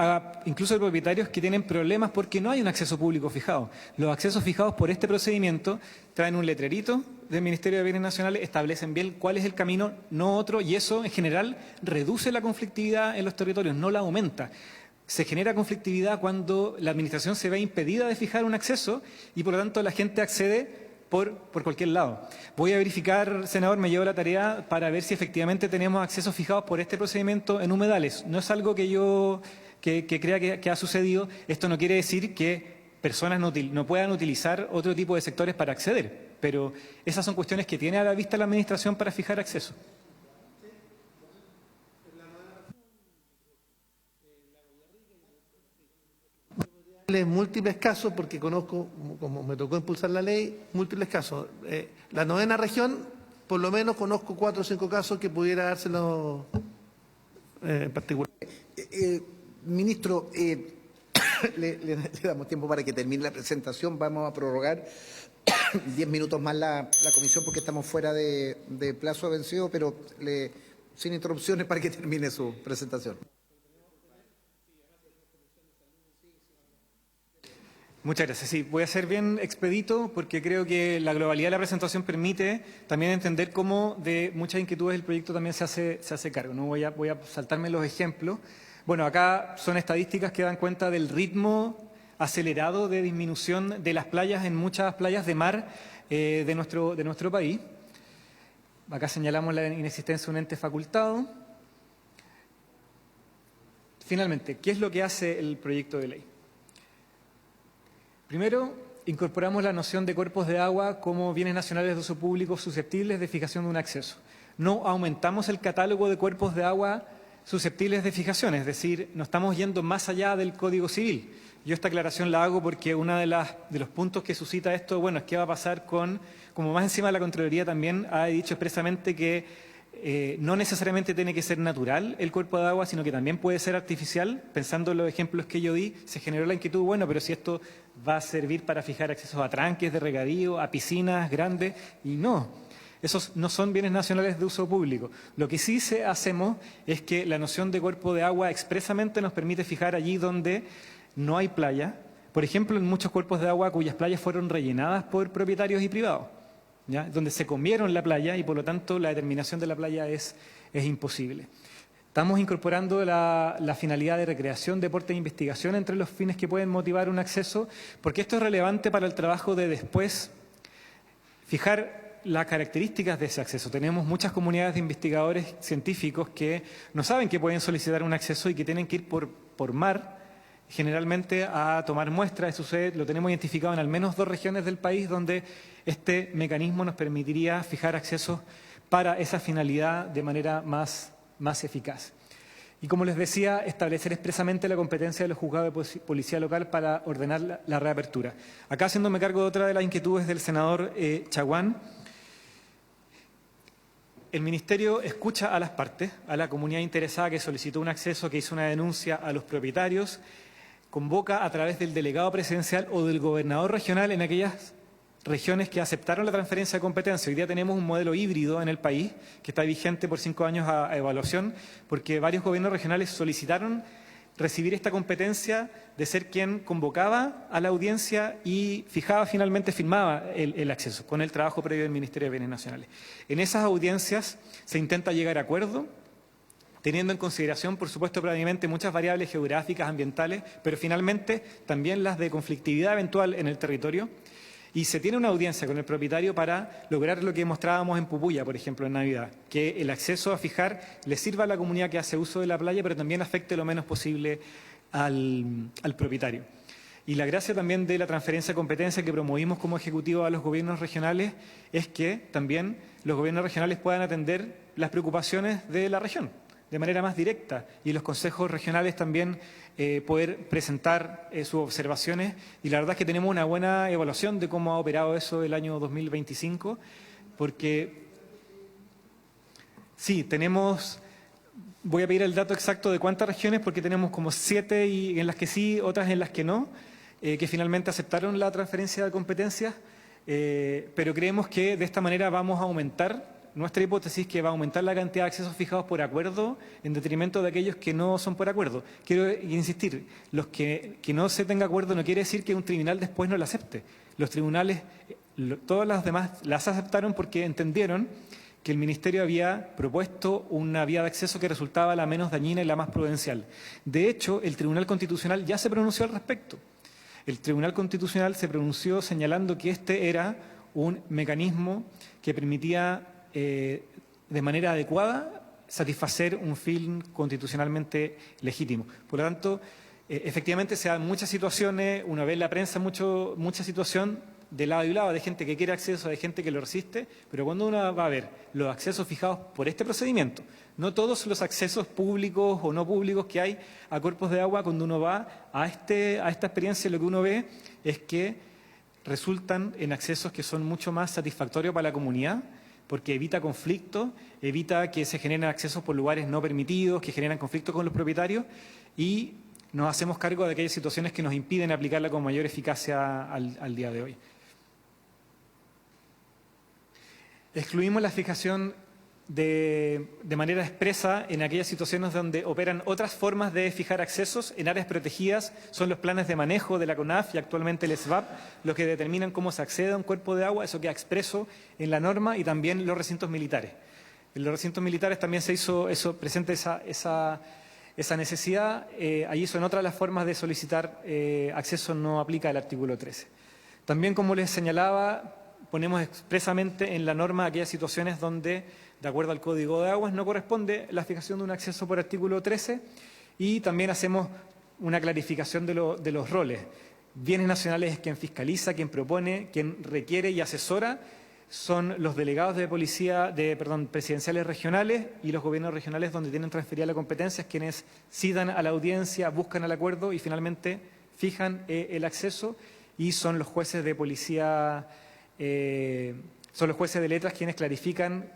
incluso a propietarios que tienen problemas porque no hay un acceso público fijado. Los accesos fijados por este procedimiento traen un letrerito del Ministerio de Bienes Nacionales, establecen bien cuál es el camino, no otro, y eso en general reduce la conflictividad en los territorios, no la aumenta. Se genera conflictividad cuando la Administración se ve impedida de fijar un acceso y por lo tanto la gente accede por cualquier lado. Voy a verificar, senador, me llevo la tarea para ver si efectivamente tenemos accesos fijados por este procedimiento en humedales. No es algo que yo crea que ha sucedido. Esto no quiere decir que personas no puedan utilizar otro tipo de sectores para acceder, pero esas son cuestiones que tiene a la vista la Administración para fijar acceso. Múltiples casos, porque conozco, como me tocó impulsar la ley, múltiples casos. La 9ª región, por lo menos conozco 4 o 5 casos que pudiera dárselo en particular. Ministro, le damos tiempo para que termine la presentación. Vamos a prorrogar 10 minutos más la comisión porque estamos fuera de plazo vencido, pero sin interrupciones para que termine su presentación. Muchas gracias. Sí, voy a ser bien expedito porque creo que la globalidad de la presentación permite también entender cómo de muchas inquietudes el proyecto también se hace cargo. No voy a saltarme los ejemplos. Bueno, acá son estadísticas que dan cuenta del ritmo acelerado de disminución de las playas en muchas playas de mar de nuestro país. Acá señalamos la inexistencia de un ente facultado. Finalmente, ¿qué es lo que hace el proyecto de ley? Primero, incorporamos la noción de cuerpos de agua como bienes nacionales de uso público susceptibles de fijación de un acceso. No aumentamos el catálogo de cuerpos de agua susceptibles de fijación, es decir, no estamos yendo más allá del Código Civil. Yo esta aclaración la hago porque uno de los puntos que suscita esto, bueno, es qué va a pasar como más encima la Contraloría también ha dicho expresamente que no necesariamente tiene que ser natural el cuerpo de agua, sino que también puede ser artificial. Pensando en los ejemplos que yo di, se generó la inquietud, bueno, pero si esto va a servir para fijar accesos a tranques de regadío, a piscinas grandes, y no. Esos no son bienes nacionales de uso público. Lo que sí hacemos es que la noción de cuerpo de agua expresamente nos permite fijar allí donde no hay playa. Por ejemplo, en muchos cuerpos de agua cuyas playas fueron rellenadas por propietarios y privados, ¿ya? Donde se comieron la playa y por lo tanto la determinación de la playa es imposible. Estamos incorporando la finalidad de recreación, deporte e investigación entre los fines que pueden motivar un acceso, porque esto es relevante para el trabajo de después fijar las características de ese acceso. Tenemos muchas comunidades de investigadores científicos que no saben que pueden solicitar un acceso y que tienen que ir por mar, generalmente a tomar muestras. Eso lo tenemos identificado en al menos 2 regiones del país donde este mecanismo nos permitiría fijar accesos para esa finalidad de manera más eficaz. Y como les decía, establecer expresamente la competencia de los juzgados de policía local para ordenar la reapertura. Acá, haciéndome cargo de otra de las inquietudes del senador Chaguán, el Ministerio escucha a las partes, a la comunidad interesada que solicitó un acceso, que hizo una denuncia, a los propietarios, convoca a través del delegado presidencial o del gobernador regional en aquellas regiones que aceptaron la transferencia de competencia. Hoy día tenemos un modelo híbrido en el país que está vigente por 5 años a evaluación, porque varios gobiernos regionales solicitaron recibir esta competencia de ser quien convocaba a la audiencia y finalmente firmaba el acceso con el trabajo previo del Ministerio de Bienes Nacionales. En esas audiencias se intenta llegar a acuerdo, teniendo en consideración, por supuesto, previamente muchas variables geográficas, ambientales, pero finalmente también las de conflictividad eventual en el territorio. Y se tiene una audiencia con el propietario para lograr lo que mostrábamos en Pupuya, por ejemplo, en Navidad, que el acceso a fijar le sirva a la comunidad que hace uso de la playa, pero también afecte lo menos posible al propietario. Y la gracia también de la transferencia de competencia que promovimos como Ejecutivo a los gobiernos regionales es que también los gobiernos regionales puedan atender las preocupaciones de la región de manera más directa y los consejos regionales también poder presentar sus observaciones, y la verdad es que tenemos una buena evaluación de cómo ha operado eso el año 2025, porque sí, tenemos, voy a pedir el dato exacto de cuántas regiones, porque tenemos como 7 y en las que sí, otras en las que no, que finalmente aceptaron la transferencia de competencias, pero creemos que de esta manera vamos a aumentar. Nuestra hipótesis es que va a aumentar la cantidad de accesos fijados por acuerdo en detrimento de aquellos que no son por acuerdo. Quiero insistir, los que no se tenga acuerdo no quiere decir que un tribunal después no lo acepte. Los tribunales, todas las demás las aceptaron porque entendieron que el Ministerio había propuesto una vía de acceso que resultaba la menos dañina y la más prudencial. De hecho, el Tribunal Constitucional ya se pronunció al respecto. El Tribunal Constitucional se pronunció señalando que este era un mecanismo que permitía de manera adecuada satisfacer un fin constitucionalmente legítimo. Por lo tanto, efectivamente se dan muchas situaciones, uno ve en la prensa mucha situación de lado y lado, de gente que quiere acceso, de gente que lo resiste, pero cuando uno va a ver los accesos fijados por este procedimiento, no todos los accesos públicos o no públicos que hay a cuerpos de agua, cuando uno va a esta experiencia, lo que uno ve es que resultan en accesos que son mucho más satisfactorios para la comunidad, porque evita conflictos, evita que se generen accesos por lugares no permitidos, que generan conflictos con los propietarios, y nos hacemos cargo de aquellas situaciones que nos impiden aplicarla con mayor eficacia al día de hoy. Excluimos la fijación de manera expresa en aquellas situaciones donde operan otras formas de fijar accesos en áreas protegidas. Son los planes de manejo de la CONAF y actualmente el SVAP los que determinan cómo se accede a un cuerpo de agua. Eso queda expreso en la norma, y también los recintos militares. En los recintos militares también se hizo presente esa necesidad. Allí son otras las formas de solicitar acceso, no aplica el artículo 13. También, como les señalaba, ponemos expresamente en la norma aquellas situaciones donde, de acuerdo al Código de Aguas, no corresponde la fijación de un acceso por artículo 13, y también hacemos una clarificación de los roles. Bienes Nacionales es quien fiscaliza, quien propone, quien requiere y asesora, son los delegados de policía, presidenciales regionales, y los gobiernos regionales donde tienen transferida la competencia, es quienes citan a la audiencia, buscan el acuerdo y finalmente fijan el acceso, y son los jueces de policía, son los jueces de letras quienes clarifican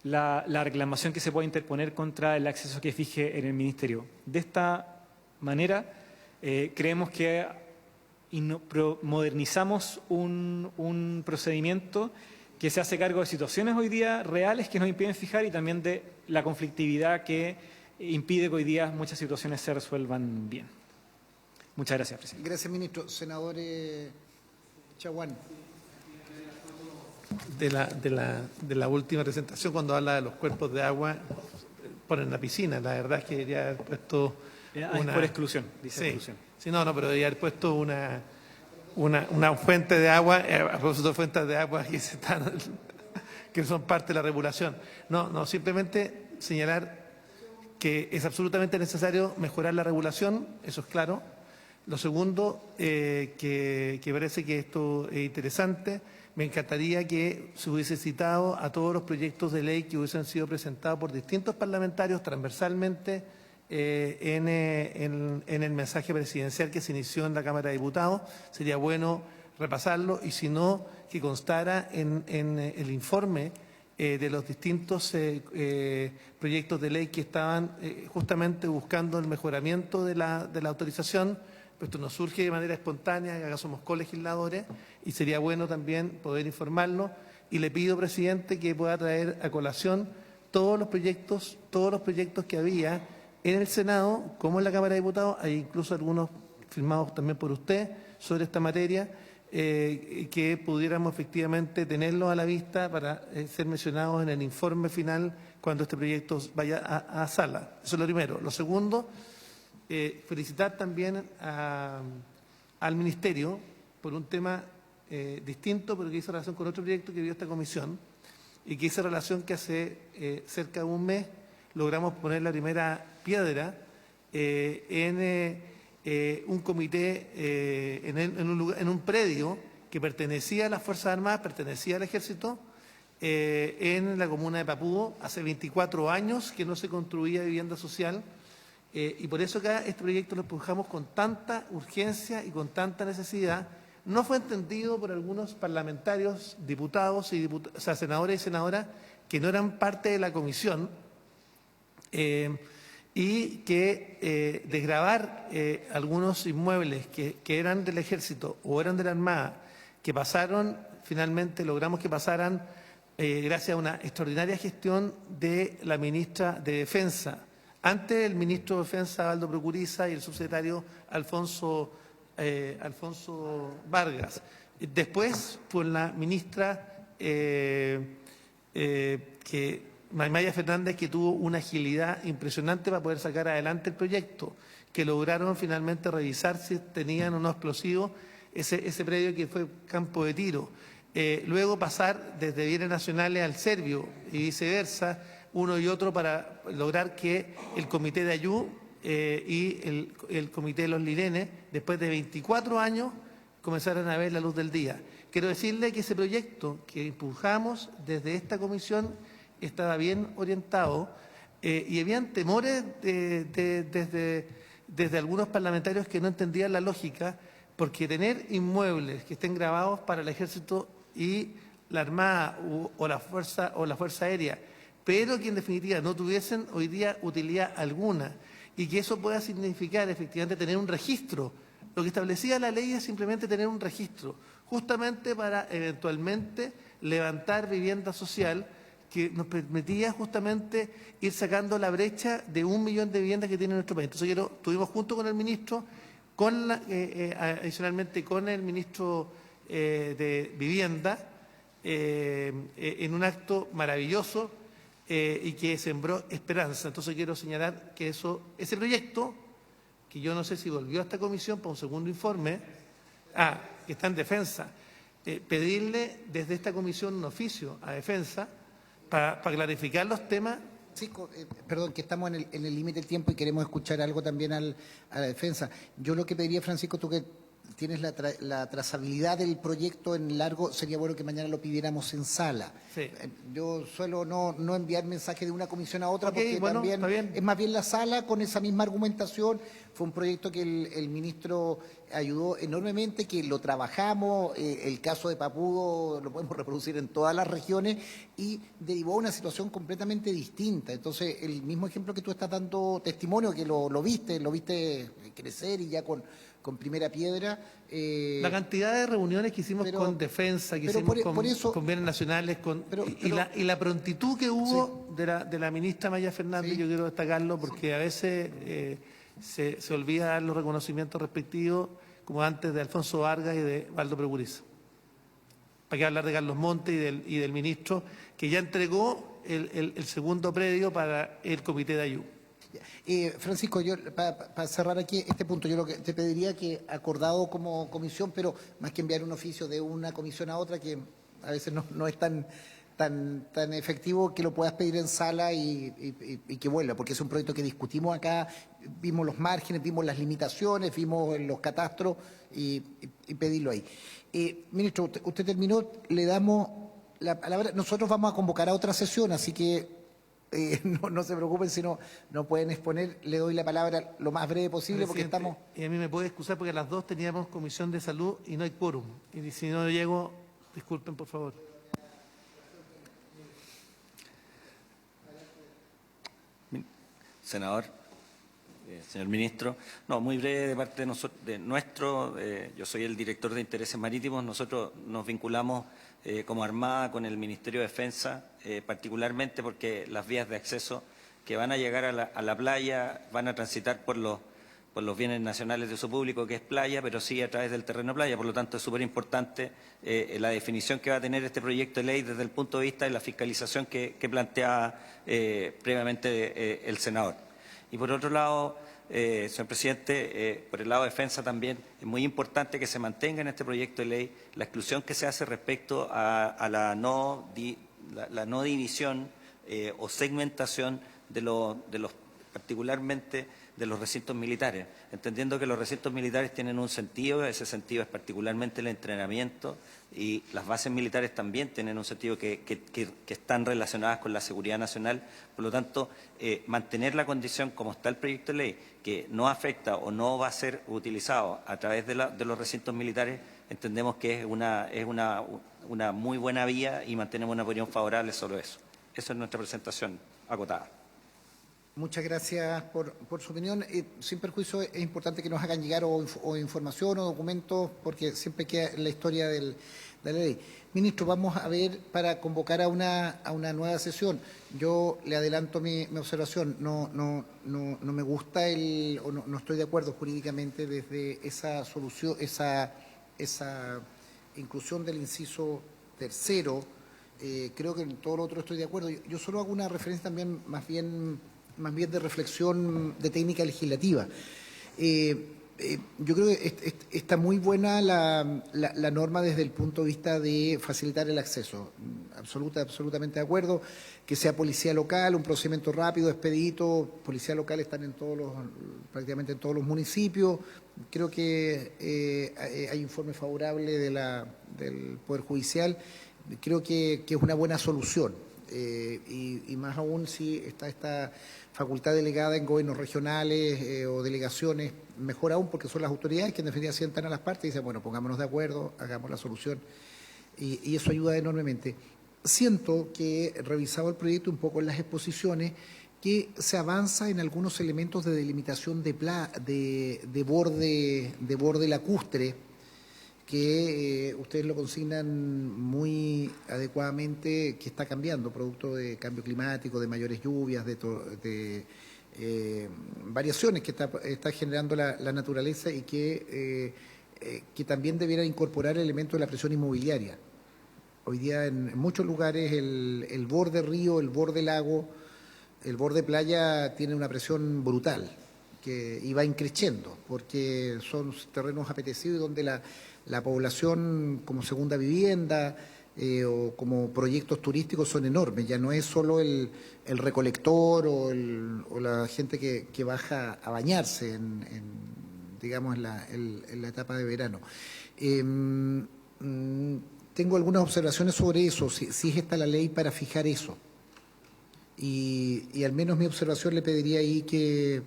la reclamación que se puede interponer contra el acceso que fije en el Ministerio. De esta manera, creemos que modernizamos un procedimiento que se hace cargo de situaciones hoy día reales que nos impiden fijar, y también de la conflictividad que impide que hoy día muchas situaciones se resuelvan bien. Muchas gracias, presidente. Gracias, ministro. Senador Chaguán. De la última presentación, cuando habla de los cuerpos de agua, ponen la piscina. La verdad es que debería haber puesto es por exclusión, dice sí, exclusión. Sí, no, pero debería haber puesto una fuente de agua, a propósito de fuentes de agua que son parte de la regulación. No, simplemente señalar que es absolutamente necesario mejorar la regulación, eso es claro. Lo segundo, que parece que esto es interesante. Me encantaría que se hubiese citado a todos los proyectos de ley que hubiesen sido presentados por distintos parlamentarios transversalmente en el mensaje presidencial que se inició en la Cámara de Diputados. Sería bueno repasarlo, y si no, que constara en el informe de los distintos proyectos de ley que estaban justamente buscando el mejoramiento de la autorización. Esto nos surge de manera espontánea, acá somos colegisladores, y sería bueno también poder informarnos, y le pido, presidente, que pueda traer a colación todos los proyectos que había en el Senado como en la Cámara de Diputados, hay incluso algunos firmados también por usted sobre esta materia, que pudiéramos efectivamente tenerlos a la vista para ser mencionados en el informe final cuando este proyecto vaya a sala. Eso es lo primero. Lo segundo, felicitar también al Ministerio por un tema distinto, pero que hizo relación con otro proyecto que vio esta comisión y que hizo relación que hace cerca de un mes logramos poner la primera piedra en un comité, en un predio que pertenecía a las Fuerzas Armadas, pertenecía al Ejército, en la comuna de Papudo. Hace 24 años que no se construía vivienda social, y por eso acá este proyecto lo empujamos con tanta urgencia y con tanta necesidad. No fue entendido por algunos parlamentarios, diputados y o sea, senadores y senadoras que no eran parte de la comisión, y que desgravar algunos inmuebles que eran del Ejército o eran de la Armada, que pasaron, finalmente logramos que pasaran gracias a una extraordinaria gestión de la ministra de Defensa. Antes el ministro de Defensa, Aldo Procuriza, y el subsecretario Alfonso Vargas. Después, por la ministra Maya Fernández, que tuvo una agilidad impresionante para poder sacar adelante el proyecto, que lograron finalmente revisar si tenían o no explosivos ese predio que fue campo de tiro. Luego pasar desde bienes nacionales al Servio y viceversa, uno y otro, para lograr que el Comité de Ayú y el Comité de los Lirenes, después de 24 años, comenzaran a ver la luz del día. Quiero decirle que ese proyecto que empujamos desde esta comisión estaba bien orientado, y habían temores desde algunos parlamentarios que no entendían la lógica, porque tener inmuebles que estén grabados para el Ejército y la Armada o la Fuerza Aérea, pero que en definitiva no tuviesen hoy día utilidad alguna, y que eso pueda significar efectivamente tener un registro. Lo que establecía la ley es simplemente tener un registro, justamente para eventualmente levantar vivienda social, que nos permitía justamente ir sacando la brecha de 1 millón de viviendas que tiene nuestro país. Entonces, estuvimos junto con el ministro, adicionalmente con el ministro de Vivienda, en un acto maravilloso y que sembró esperanza. Entonces, quiero señalar que ese proyecto, que yo no sé si volvió a esta comisión para un segundo informe, que está en Defensa, pedirle desde esta comisión un oficio a Defensa para clarificar los temas. Sí, perdón, que estamos en el límite del tiempo y queremos escuchar algo también a la Defensa. Yo lo que pediría, Francisco, tú que tienes la trazabilidad del proyecto en largo, sería bueno que mañana lo pidiéramos en sala. Sí. Yo suelo no enviar mensajes de una comisión a otra, porque bueno, también es más bien la sala con esa misma argumentación. Fue un proyecto que el ministro ayudó enormemente, que lo trabajamos, el caso de Papudo lo podemos reproducir en todas las regiones, y derivó a una situación completamente distinta. Entonces, el mismo ejemplo que tú estás dando testimonio, que lo viste crecer y ya con primera piedra. La cantidad de reuniones que hicimos con Defensa, que hicimos con bienes nacionales, y la prontitud que hubo de la ministra Maya Fernández, yo quiero destacarlo, porque a veces se olvida dar los reconocimientos respectivos, como antes de Alfonso Vargas y de Aldo Procuriza. ¿Para qué hablar de Carlos Montes y del ministro, que ya entregó el segundo predio para el Comité de Ayú? Francisco, yo para cerrar aquí este punto, yo lo que te pediría que acordado como comisión, pero más que enviar un oficio de una comisión a otra, que a veces no es tan efectivo, que lo puedas pedir en sala y que vuelva, porque es un proyecto que discutimos acá, vimos los márgenes, vimos las limitaciones, vimos los catastros y pedirlo ahí. Ministro, usted terminó, le damos la palabra. Nosotros vamos a convocar a otra sesión, así que no se preocupen si no pueden exponer. Le doy la palabra lo más breve posible, porque estamos... Y a mí me puede excusar porque a las 2 teníamos comisión de salud y no hay quórum. Y si no llego, disculpen, por favor. Senador, señor ministro, muy breve de parte de nuestro, yo soy el director de Intereses Marítimos. Nosotros nos vinculamos como Armada con el Ministerio de Defensa, particularmente porque las vías de acceso que van a llegar a la playa van a transitar por los bienes nacionales de uso público, que es playa, pero sí a través del terreno playa. Por lo tanto, es súper importante la definición que va a tener este proyecto de ley desde el punto de vista de la fiscalización que planteaba previamente el senador. Y por otro lado, señor presidente, por el lado de defensa también es muy importante que se mantenga en este proyecto de ley la exclusión que se hace respecto a la no división o segmentación de los particularmente de los recintos militares, entendiendo que los recintos militares tienen un sentido, ese sentido es particularmente el entrenamiento, y las bases militares también tienen un sentido que están relacionadas con la seguridad nacional. Por lo tanto, mantener la condición como está el proyecto de ley, que no afecta o no va a ser utilizado a través de los recintos militares, entendemos que es una muy buena vía y mantenemos una opinión favorable sobre eso. Esa es nuestra presentación acotada. Muchas gracias por su opinión. Sin perjuicio, es importante que nos hagan llegar o información o documentos, porque siempre queda la historia de la ley. Ministro, vamos a ver para convocar a una nueva sesión. Yo le adelanto mi observación. No me gusta o no estoy de acuerdo jurídicamente desde esa solución, esa inclusión del inciso tercero. Creo que en todo lo otro estoy de acuerdo. Yo solo hago una referencia también más bien de reflexión de técnica legislativa. Yo creo que está muy buena la norma desde el punto de vista de facilitar el acceso. Absolutamente de acuerdo. Que sea policía local, un procedimiento rápido, expedito. Policía local están prácticamente en todos los municipios. Creo que hay informe favorable del Poder Judicial. Creo que es una buena solución. Y más aún si está esta facultad delegada en gobiernos regionales o delegaciones, mejor aún, porque son las autoridades que en definitiva sientan a las partes y dicen, bueno, pongámonos de acuerdo, hagamos la solución, y eso ayuda enormemente. Siento que, revisado el proyecto un poco en las exposiciones, que se avanza en algunos elementos de delimitación de borde lacustre, que ustedes lo consignan muy adecuadamente, que está cambiando, producto de cambio climático, de mayores lluvias, de variaciones que está generando la naturaleza, y que también debiera incorporar elementos de la presión inmobiliaria. Hoy día en muchos lugares el borde río, el borde lago, el borde playa tiene una presión brutal y va increciendo, porque son terrenos apetecidos y donde la población como segunda vivienda o como proyectos turísticos son enormes. Ya no es solo el recolector o la gente que baja a bañarse digamos en la etapa de verano. Tengo algunas observaciones sobre eso, si es esta la ley para fijar eso. Y al menos mi observación le pediría ahí que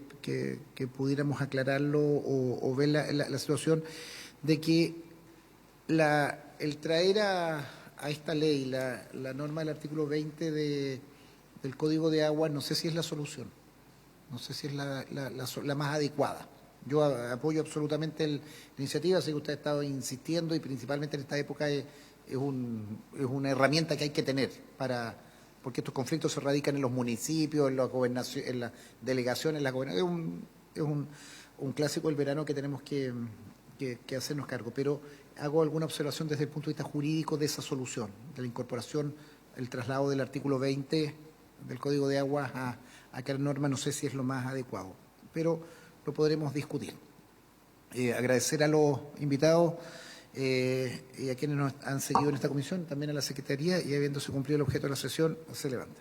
pudiéramos aclararlo o ver la situación de que el traer a esta ley la norma del artículo 20 del Código de Agua, no sé si es la solución, no sé si es la más adecuada. Yo apoyo absolutamente la iniciativa, sé que usted ha estado insistiendo, y principalmente en esta época es una herramienta que hay que tener porque estos conflictos se radican en los municipios, en las delegaciones, en las gobernaciones. Es un clásico del verano que tenemos que hacernos cargo, pero hago alguna observación desde el punto de vista jurídico de esa solución, de la incorporación, el traslado del artículo 20 del Código de Aguas a aquella norma. No sé si es lo más adecuado, pero lo podremos discutir. Agradecer a los invitados y a quienes nos han seguido en esta comisión, también a la Secretaría, y habiéndose cumplido el objeto de la sesión, se levanta.